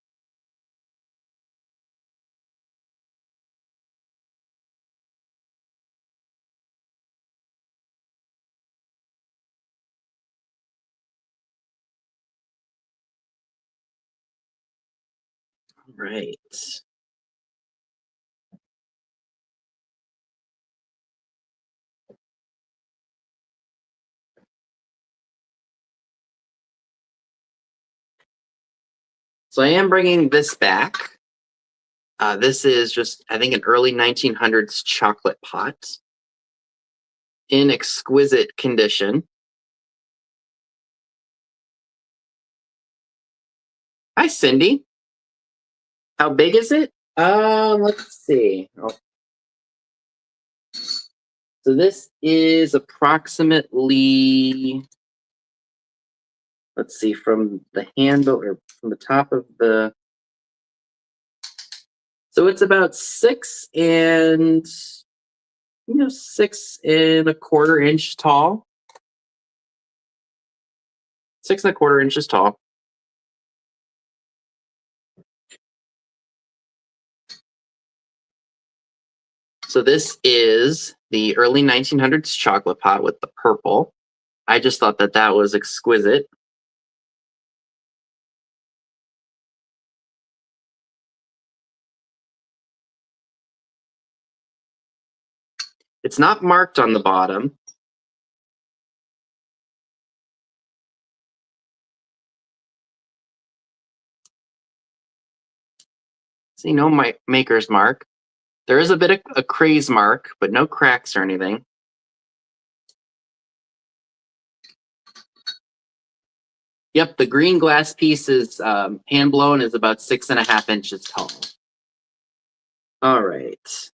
Right. So I am bringing this back. This is just, I think, an early 1900s chocolate pot in exquisite condition. Hi, Cindy. How big is it? Let's see. So this is approximately, let's see, from the handle or from the top of the, so it's about 6.25 inch tall. 6.25 inches tall. So this is the early 1900s chocolate pot with the purple. I just thought that that was exquisite. It's not marked on the bottom. See, no maker's mark. There is a bit of a craze mark, but no cracks or anything. Yep, the green glass piece is hand blown, is about 6.5 inches tall. All right.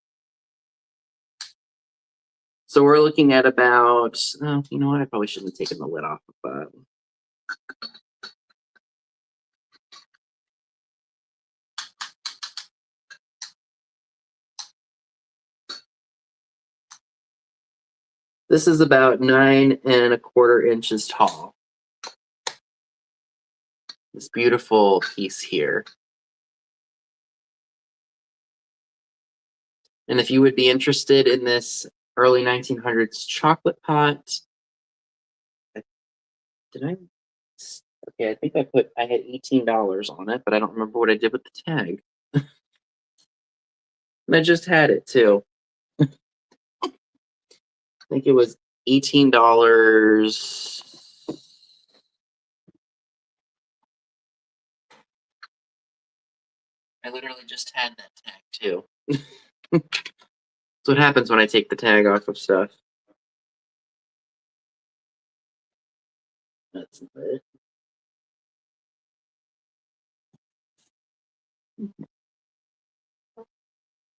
So we're looking at about, oh, you know what? I probably shouldn't have taken the lid off of that. This is about 9¼ inches tall. This beautiful piece here. And if you would be interested in this early 1900s chocolate pot, did I? Okay, I think I had $18 on it, but I don't remember what I did with the tag. And I just had it too. I think it was $18. I literally just had that tag too. That's what happens when I take the tag off of stuff. That's not it.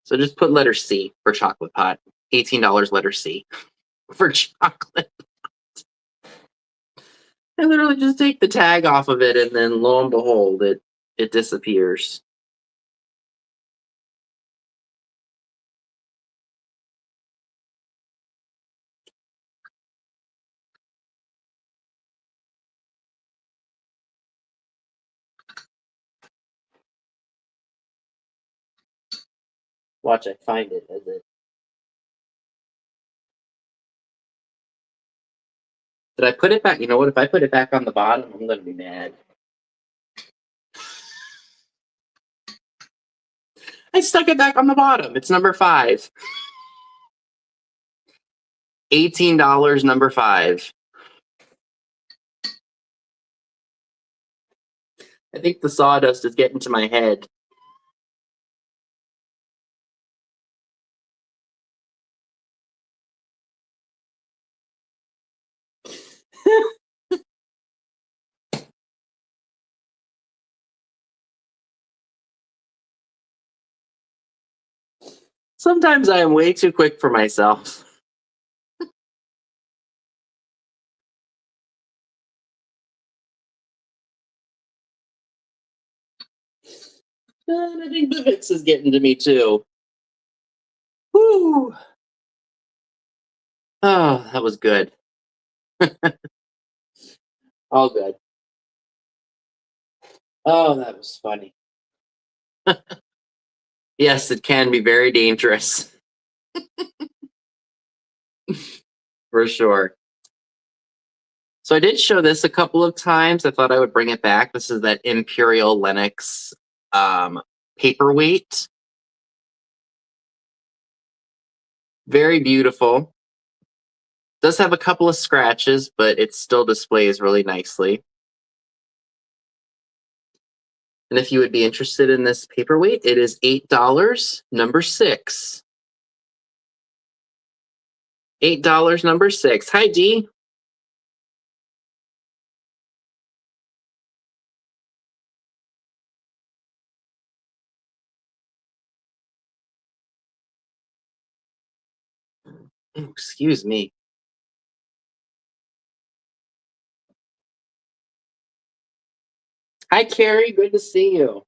So just put letter C for chocolate pot. $18 letter C for chocolate. I literally just take the tag off of it, and then lo and behold, it disappears. Watch, I find it as it. Did I put it back? You know what? If I put it back on the bottom, I'm gonna be mad. I stuck it back on the bottom. It's number 5. $18, number 5. I think the sawdust is getting to my head. Sometimes I am way too quick for myself. And I think the Vicks is getting to me too. Whew. Oh, that was good. All good. Oh, that was funny. Yes, it can be very dangerous. For sure. So I did show this a couple of times. I thought I would bring it back. This is that Imperial Lennox paperweight. Very beautiful. Does have a couple of scratches, but it still displays really nicely. And if you would be interested in this paperweight, it is $8, number 6. $8, number 6. Hi, Dee. Oh, excuse me. Hi, Carrie. Good to see you.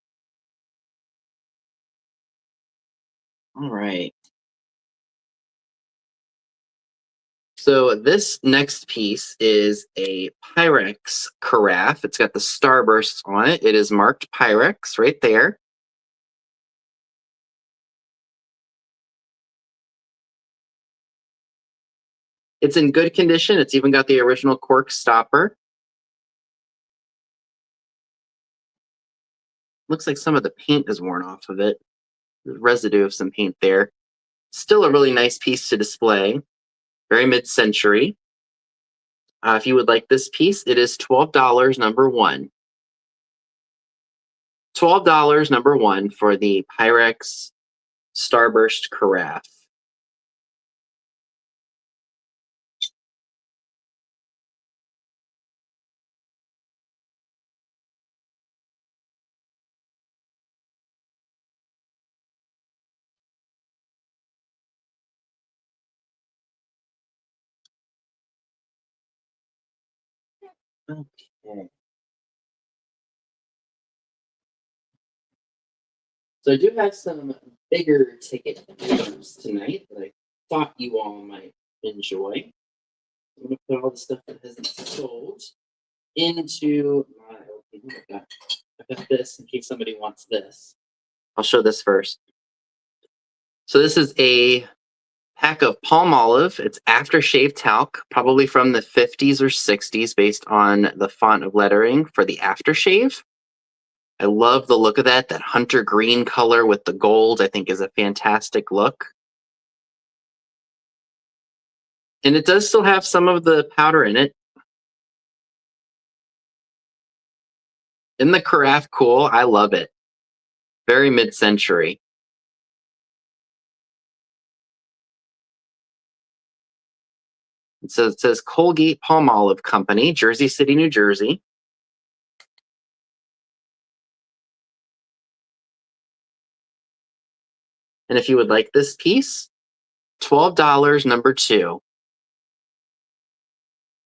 All right. So this next piece is a Pyrex carafe. It's got the starbursts on it. It is marked Pyrex right there. It's in good condition. It's even got the original cork stopper. Looks like some of the paint is worn off of it. There's residue of some paint there. Still a really nice piece to display. Very mid-century. If you would like this piece, it is $12, number 1. $12, number 1 for the Pyrex Starburst carafe. Okay. So I do have some bigger ticket items tonight that I thought you all might enjoy. I'm gonna put all the stuff that hasn't sold into my. I've got this in case somebody wants this. I'll show this first. So this is a pack of Palmolive. It's aftershave talc, probably from the 50s or 60s, based on the font of lettering for the aftershave. I love the look of that. That hunter green color with the gold, I think, is a fantastic look. And it does still have some of the powder in it. In the carafe cool, I love it. Very mid-century. It says Colgate Palmolive Company, Jersey City, New Jersey. And if you would like this piece, $12 number 2.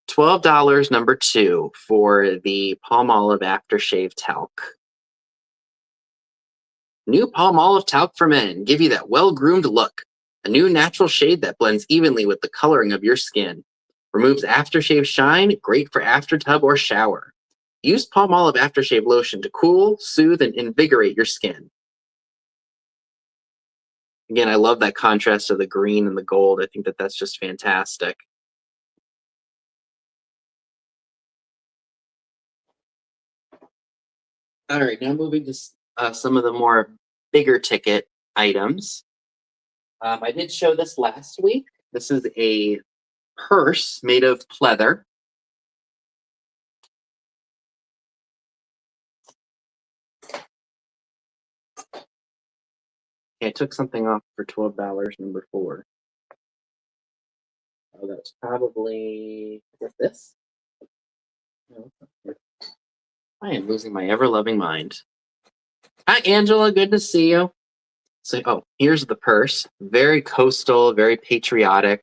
$12 number 2 for the Palmolive aftershave talc. New Palmolive talc for men. Give you that well-groomed look. A new natural shade that blends evenly with the coloring of your skin. Removes aftershave shine, great for after tub or shower. Use Palmolive aftershave lotion to cool, soothe, and invigorate your skin. Again, I love that contrast of the green and the gold. I think that that's just fantastic. All right, now moving to some of the more bigger ticket items. I did show this last week. This is a purse made of pleather. I took something off for $12, number 4. Oh, that's probably with this. No, I am losing my ever-loving mind. Hi, Angela. Good to see you. So, oh, here's the purse. Very coastal, very patriotic.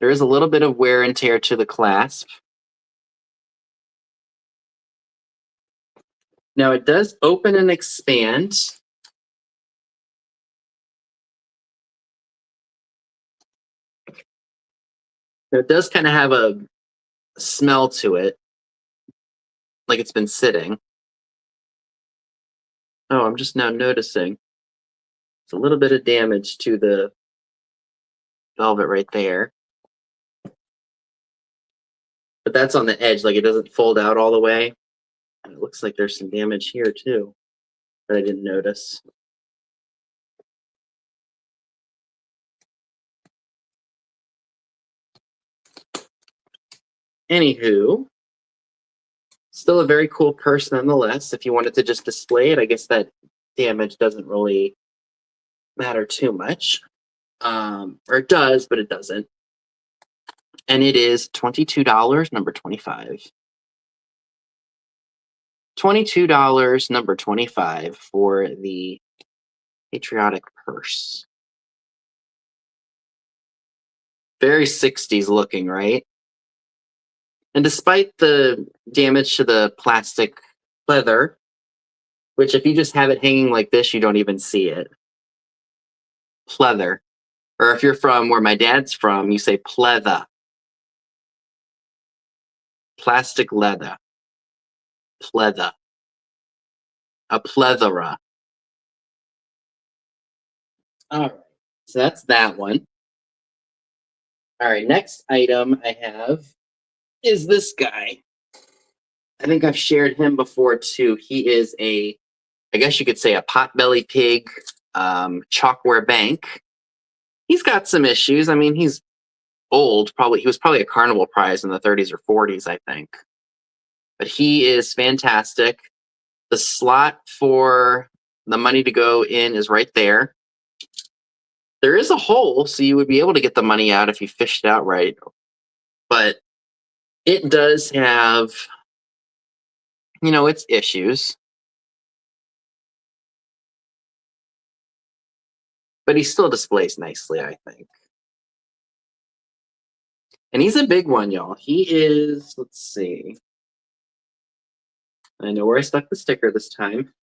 There is a little bit of wear and tear to the clasp. Now it does open and expand. It does kind of have a smell to it, like it's been sitting. Oh, I'm just now noticing. It's a little bit of damage to the velvet right there. But that's on the edge, like it doesn't fold out all the way. And it looks like there's some damage here too that I didn't notice. Anywho, still a very cool purse nonetheless. If you wanted to just display it, I guess that damage doesn't really matter too much. Or it does, but it doesn't. And it is $22, number 25. $22, number 25 for the patriotic purse. Very 60s looking, right? And despite the damage to the plastic leather, which if you just have it hanging like this, you don't even see it. Pleather. Or if you're from where my dad's from, you say pleather. Plastic leather. Pleather. A plethora. All right. So that's that one. All right. Next item I have is this guy. I think I've shared him before too. He is I guess you could say a potbelly pig, chalkware bank. He's got some issues. I mean, he's old. He was probably a carnival prize in the 30s or 40s, I think. But he is fantastic. The slot for the money to go in is right there. There is a hole, so you would be able to get the money out if you fished it out right. But it does have, its issues. but he still displays nicely, I think. And he's a big one, y'all. He is, let's see. I know where I stuck the sticker this time.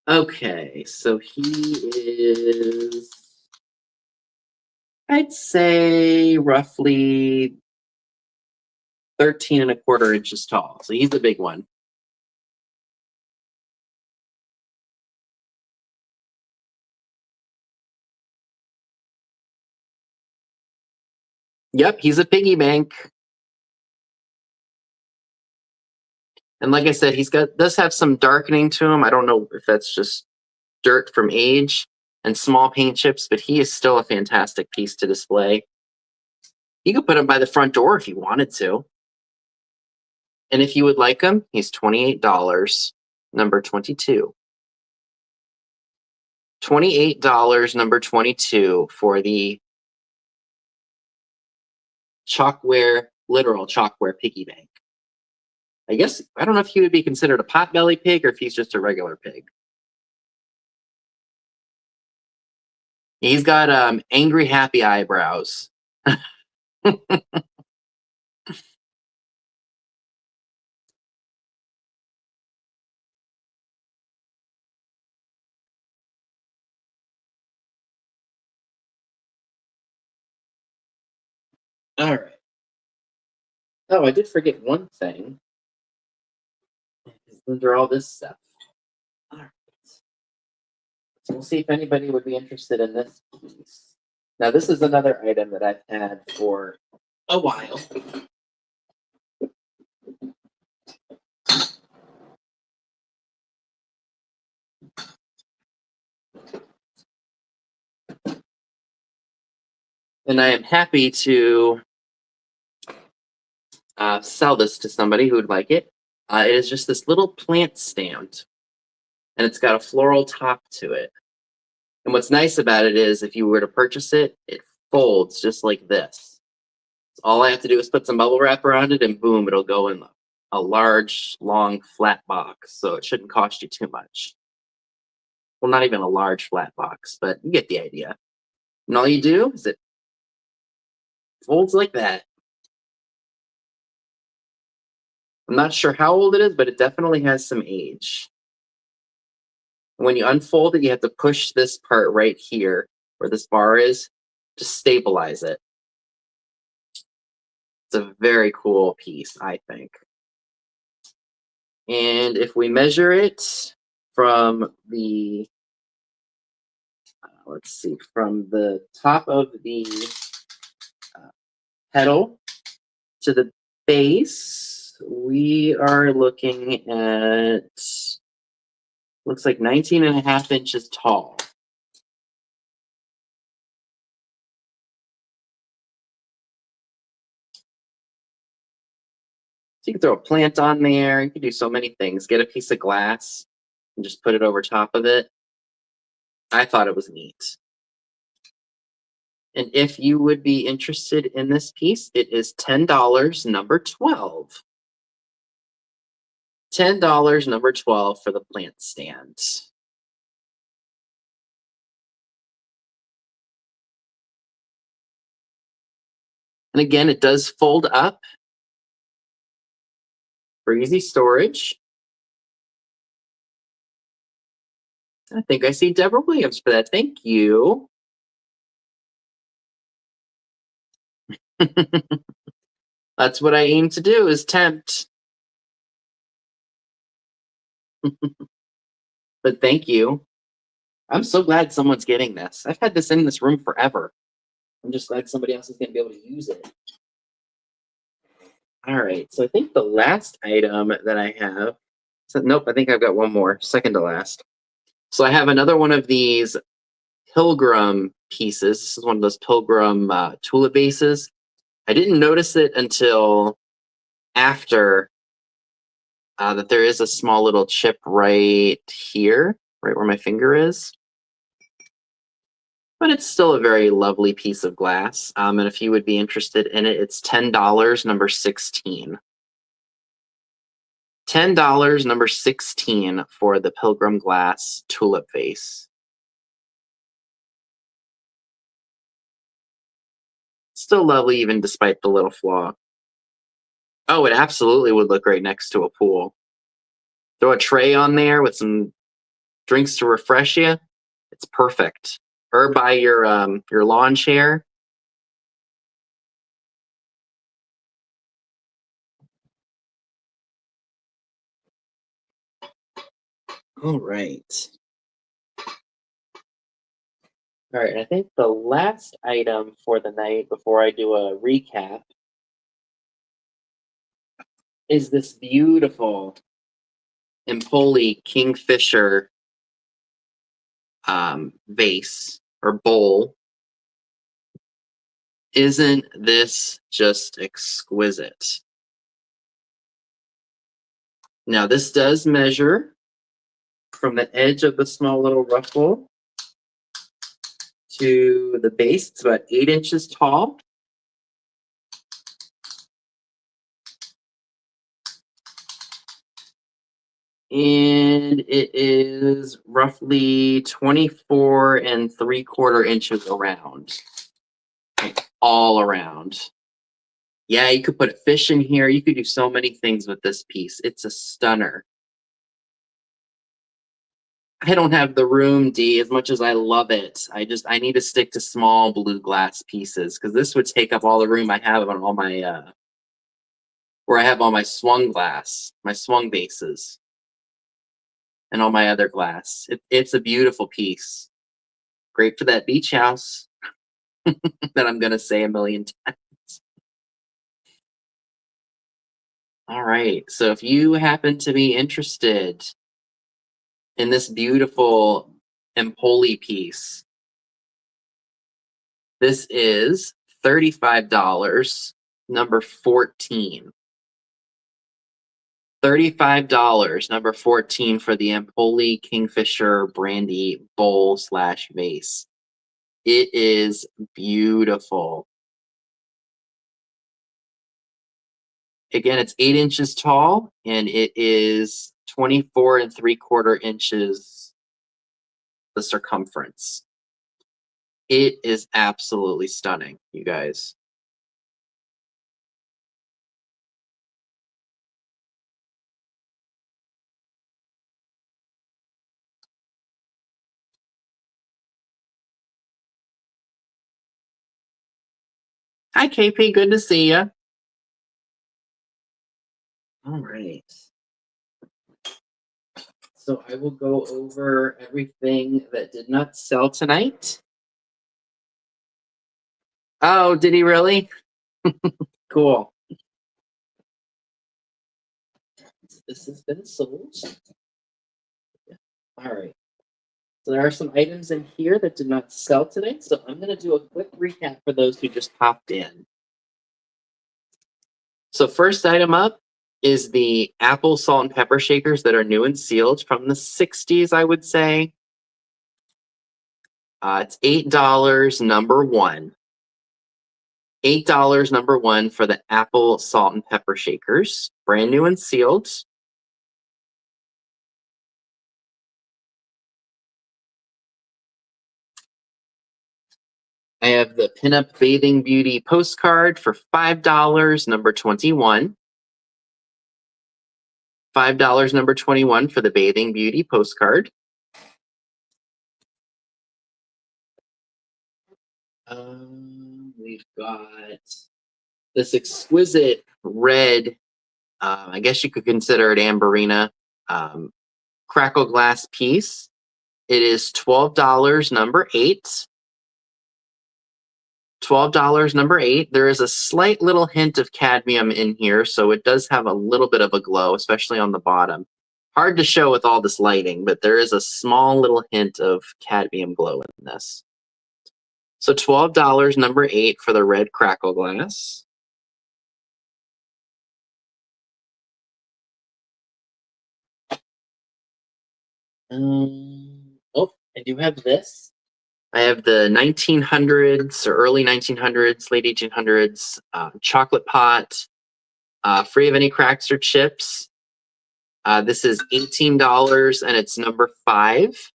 Okay, so he is, I'd say, roughly 13 and a quarter inches tall. So he's a big one. Yep, he's a piggy bank. And like I said, does have some darkening to him. I don't know if that's just dirt from age and small paint chips, but he is still a fantastic piece to display. You could put him by the front door if you wanted to. And if you would like him, he's $28, number 22. $28, number 22, for the chalkware, literal chalkware piggy bank. I guess, I don't know if he would be considered a potbelly pig or if he's just a regular pig. He's got angry, happy eyebrows. All right. Oh, I did forget one thing. Under all this stuff. All right. So we'll see if anybody would be interested in this piece. Now, this is another item that I've had for a while. And I am happy to sell this to somebody who would like it. It is just this little plant stand, and it's got a floral top to it. And what's nice about it is if you were to purchase it, it folds just like this. So all I have to do is put some bubble wrap around it, and boom, it'll go in a large, long, flat box. So it shouldn't cost you too much. Well, not even a large flat box, but you get the idea. And all you do is it folds like that. I'm not sure how old it is, but it definitely has some age. When you unfold it, you have to push this part right here where this bar is to stabilize it. It's a very cool piece, I think. And if we measure it from the, let's see, from the top of the pedal to the base, we are looking at, looks like 19 and a half inches tall. So you can throw a plant on there. You can do so many things. Get a piece of glass and just put it over top of it. I thought it was neat. And if you would be interested in this piece, it is $10, number 12. $10, number 12 for the plant stand. And again, it does fold up for easy storage. I think I see Deborah Williams for that. Thank you. That's what I aim to do, is tempt. But thank you. I'm so glad someone's getting this. I've had this in this room forever. I'm just glad somebody else is going to be able to use it. All right, so I think the last item that I have, so nope, I think I've got one more, second to last. So I have another one of these Pilgrim pieces. This is one of those Pilgrim tulip vases. I didn't notice it until after that there is a small little chip right here, right where my finger is. But it's still a very lovely piece of glass. And if you would be interested in it, it's $10, number 16. $10, number 16 for the Pilgrim glass tulip vase. still lovely even despite the little flaw. Oh, it absolutely would look great next to a pool. Throw a tray on there with some drinks to refresh you. It's perfect. Or by your lawn chair. All right. All right, I think the last item for the night before I do a recap is this beautiful Empoli Kingfisher vase or bowl. Isn't this just exquisite? Now, this does measure from the edge of the small little ruffle to the base. It's about 8 inches tall. And it is roughly 24 3/4 inches around. Like all around. Yeah, you could put a fish in here. You could do so many things with this piece. It's a stunner. I don't have the room, D, as much as I love it. I need to stick to small blue glass pieces because this would take up all the room I have on all my where I have all my swung glass, my swung bases, and all my other glass. It's a beautiful piece. Great for that beach house that I'm gonna say a million times. All right. So if you happen to be interested in this beautiful Empoli piece, this is $35, number 14. $35, number 14 for the Empoli Kingfisher Brandy bowl / vase. It is beautiful. Again, it's 8 inches tall and it is 24 3/4 inches the circumference. It is absolutely stunning, you guys. Hi, KP. Good to see you. All right. So I will go over everything that did not sell tonight. Oh, did he really? Cool. This has been sold. All right. So there are some items in here that did not sell tonight. So I'm going to do a quick recap for those who just popped in. So first item up is the apple salt and pepper shakers that are new and sealed from the 60s, I would say. It's $8, number one. $8, number one, for the apple salt and pepper shakers, brand new and sealed. I have the Pinup Bathing Beauty postcard for $5, number 21. $5, number 21 for the Bathing Beauty postcard. We've got this exquisite red, I guess you could consider it amberina, crackle glass piece. It is $12, number 8. $12, number 8. There is a slight little hint of cadmium in here, so it does have a little bit of a glow, especially on the bottom. Hard to show with all this lighting, but there is a small little hint of cadmium glow in this. So $12, number 8 for the red crackle glass. Oh, I do have this. I have the 1900s or early 1900s, late 1800s chocolate pot, free of any cracks or chips. This is $18 and it's number 5.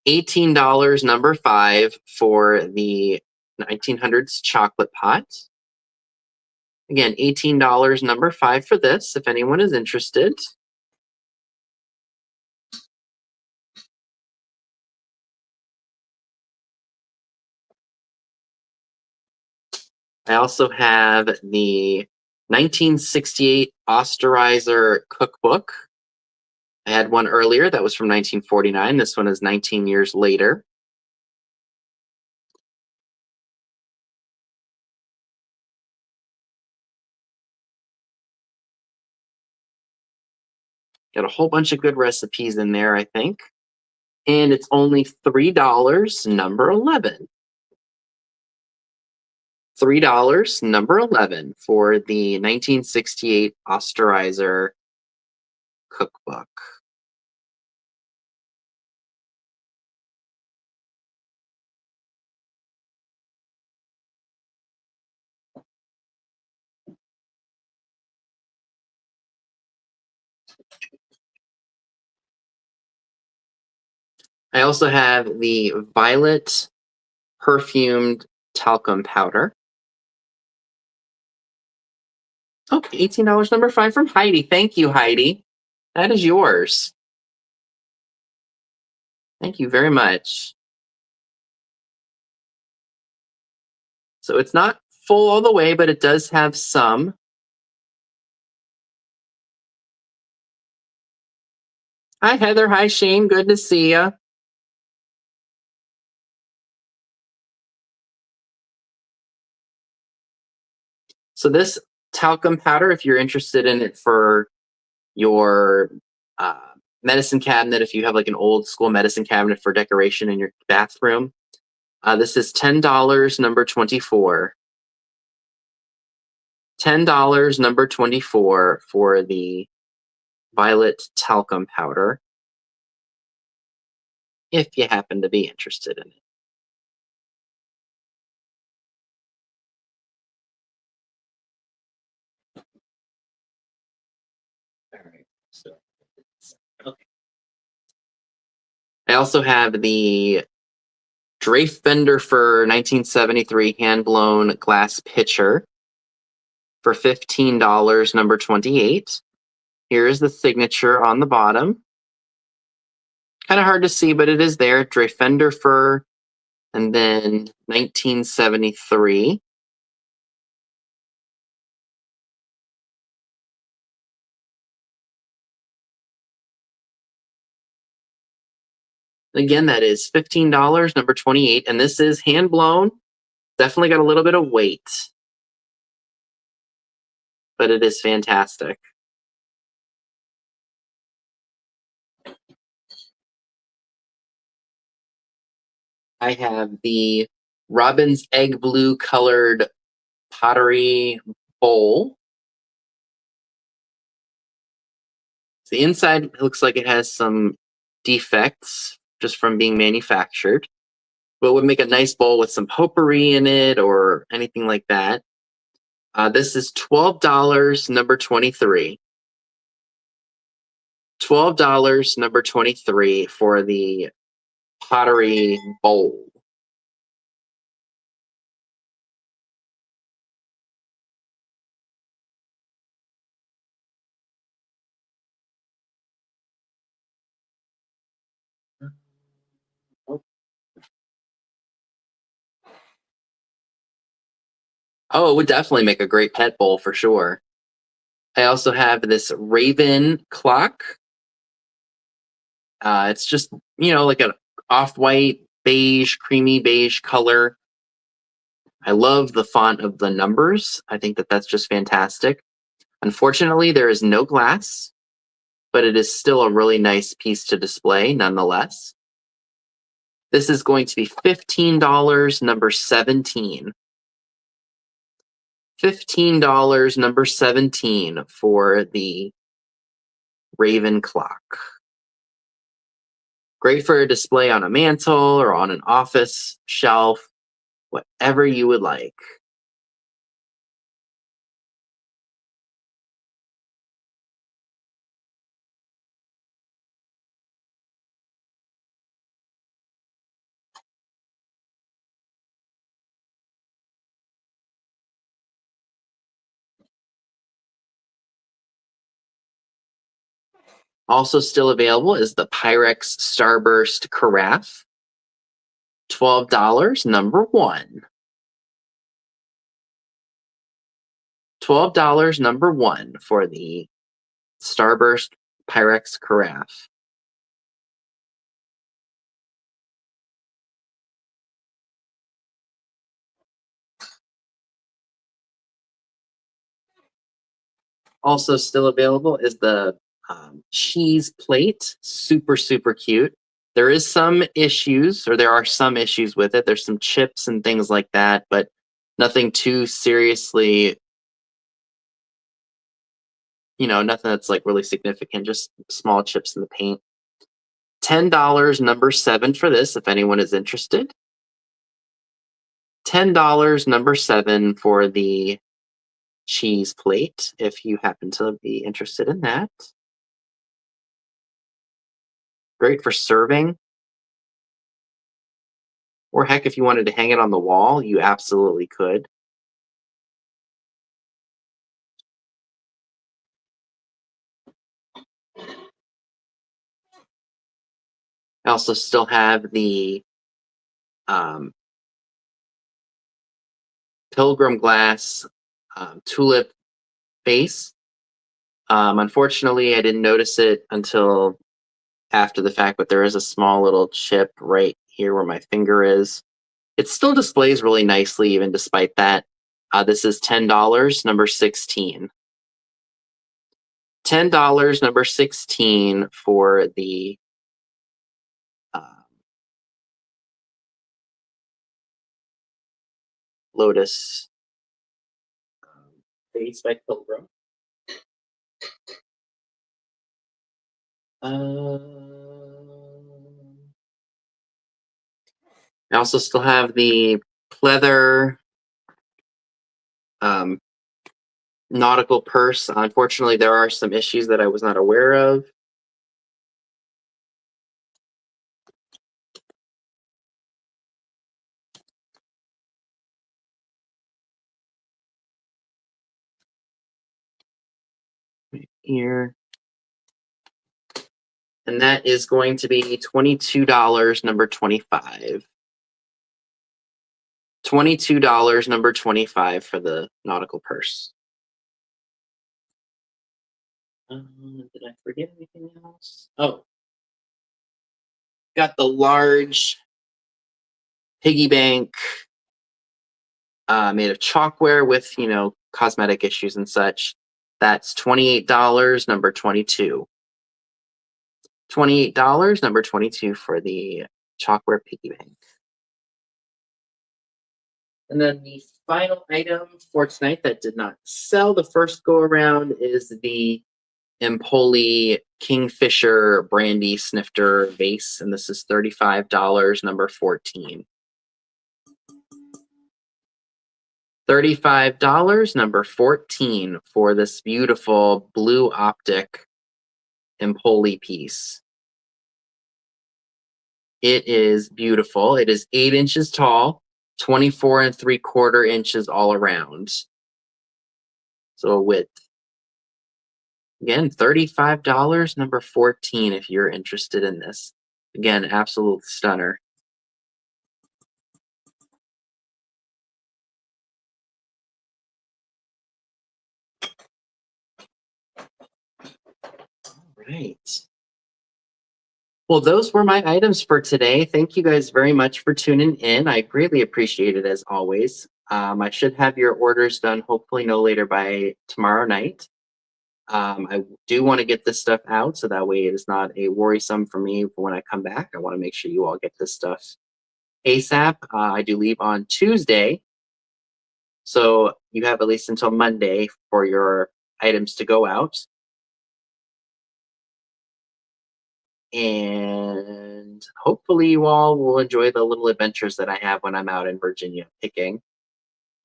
$18, number 5 for the 1900s chocolate pot. Again, $18, number 5 for this, if anyone is interested. I also have the 1968 Osterizer cookbook. I had one earlier that was from 1949. This one is 19 years later. Got a whole bunch of good recipes in there, I think. And it's only $3, number 11. $3, number 11 for the 1968 Osterizer cookbook. I also have the Violet perfumed talcum powder. Okay, $18, number 5 from Heidi. Thank you, Heidi. That is yours. Thank you very much. So it's not full all the way, but it does have some. Hi, Heather. Hi, Shane. Good to see you. So this talcum powder, if you're interested in it for your uh, medicine cabinet, if you have like an old school medicine cabinet for decoration in your bathroom, this is $10, number 24. $10, number 24 for the violet talcum powder, if you happen to be interested in it. All right. So, okay. I also have the Drafe Bender for 1973 hand-blown glass pitcher for $15, number 28. Here's the signature on the bottom. Kind of hard to see, but it is there. Drafe Bender for, and then 1973. Again, that is $15, number 28, and this is hand-blown. Definitely got a little bit of weight, but it is fantastic. I have the Robin's Egg Blue colored pottery bowl. The inside looks like it has some defects just from being manufactured, but would make a nice bowl with some potpourri in it or anything like that. This is $12, number 23. $12, number 23 for the pottery bowl. Oh, it would definitely make a great pet bowl for sure. I also have this Raven clock. It's just, like an off-white, beige, creamy beige color. I love the font of the numbers. I think that that's just fantastic. Unfortunately, there is no glass, but it is still a really nice piece to display nonetheless. This is going to be $15, number 17. $15, number 17 for the Raven clock. Great for a display on a mantle or on an office shelf, whatever you would like. Also still available is the Pyrex Starburst Carafe. $12, number one. $12, number one for the Starburst Pyrex Carafe. Also still available is the cheese plate. Super, super cute. There is some issues, or there are some issues with it. There's some chips and things like that, but nothing too seriously, nothing that's like really significant, just small chips in the paint. $10, number seven for this, if anyone is interested. $10, number seven for the cheese plate, if you happen to be interested in that. Great for serving. Or heck, if you wanted to hang it on the wall, you absolutely could. I also still have the Pilgrim Glass tulip base. Unfortunately, I didn't notice it until after the fact, but there is a small little chip right here where my finger is. It still displays really nicely, even despite that. This is $10, number 16. $10, number 16 for the Lotus base by Pilgrim. I also still have the pleather nautical purse. Unfortunately, there are some issues that I was not aware of. Right here. And that is going to be $22, number 25. $22, number 25 for the nautical purse. Did I forget anything else? Oh, got the large piggy bank made of chalkware with, cosmetic issues and such. That's $28, number 22. $28, number 22 for the chalkware piggy bank. And then the final item for tonight that did not sell the first go around is the Empoli Kingfisher Brandy Snifter Vase, and this is $35, number 14. $35, number 14 for this beautiful blue optic Empoli piece. It is beautiful. It is 8 inches tall, 24 3/4 inches all around. So a width. Again, $35, number 14, if you're interested in this. Again, absolute stunner. All right. Well, those were my items for today. Thank you guys very much for tuning in. I greatly appreciate it as always. I should have your orders done hopefully no later by tomorrow night. I do want to get this stuff out so that way it is not a worrisome for me for when I come back. I want to make sure you all get this stuff ASAP. I do leave on Tuesday, so you have at least until Monday for your items to go out. And hopefully you all will enjoy the little adventures that I have when I'm out in Virginia picking.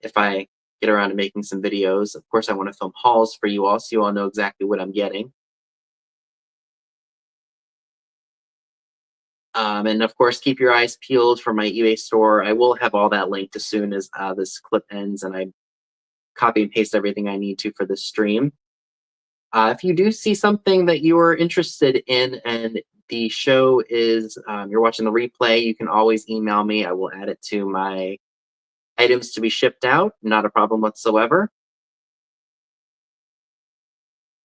If I get around to making some videos, of course I want to film hauls for you all so you all know exactly what I'm getting. And of course, keep your eyes peeled for my eBay store. I will have all that linked as soon as this clip ends and I copy and paste everything I need to for this stream. If you do see something that you are interested in and the show is you're watching the replay, you can always email me. I will add it to my items to be shipped out. Not a problem whatsoever.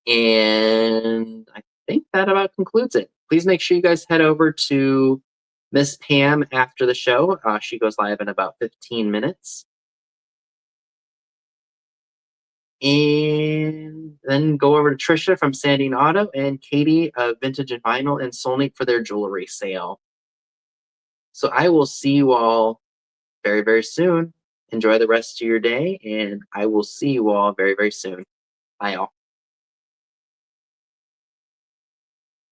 And I think that about concludes it. Please make sure you guys head over to Miss Pam after the show. She goes live in about 15 minutes. And then go over to Trisha from Sandy and Otto and Katie of Vintage and Vinyl and Solnik for their jewelry sale. So I will see you all very, very soon. Enjoy the rest of your day, and I will see you all very, very soon. Bye, all.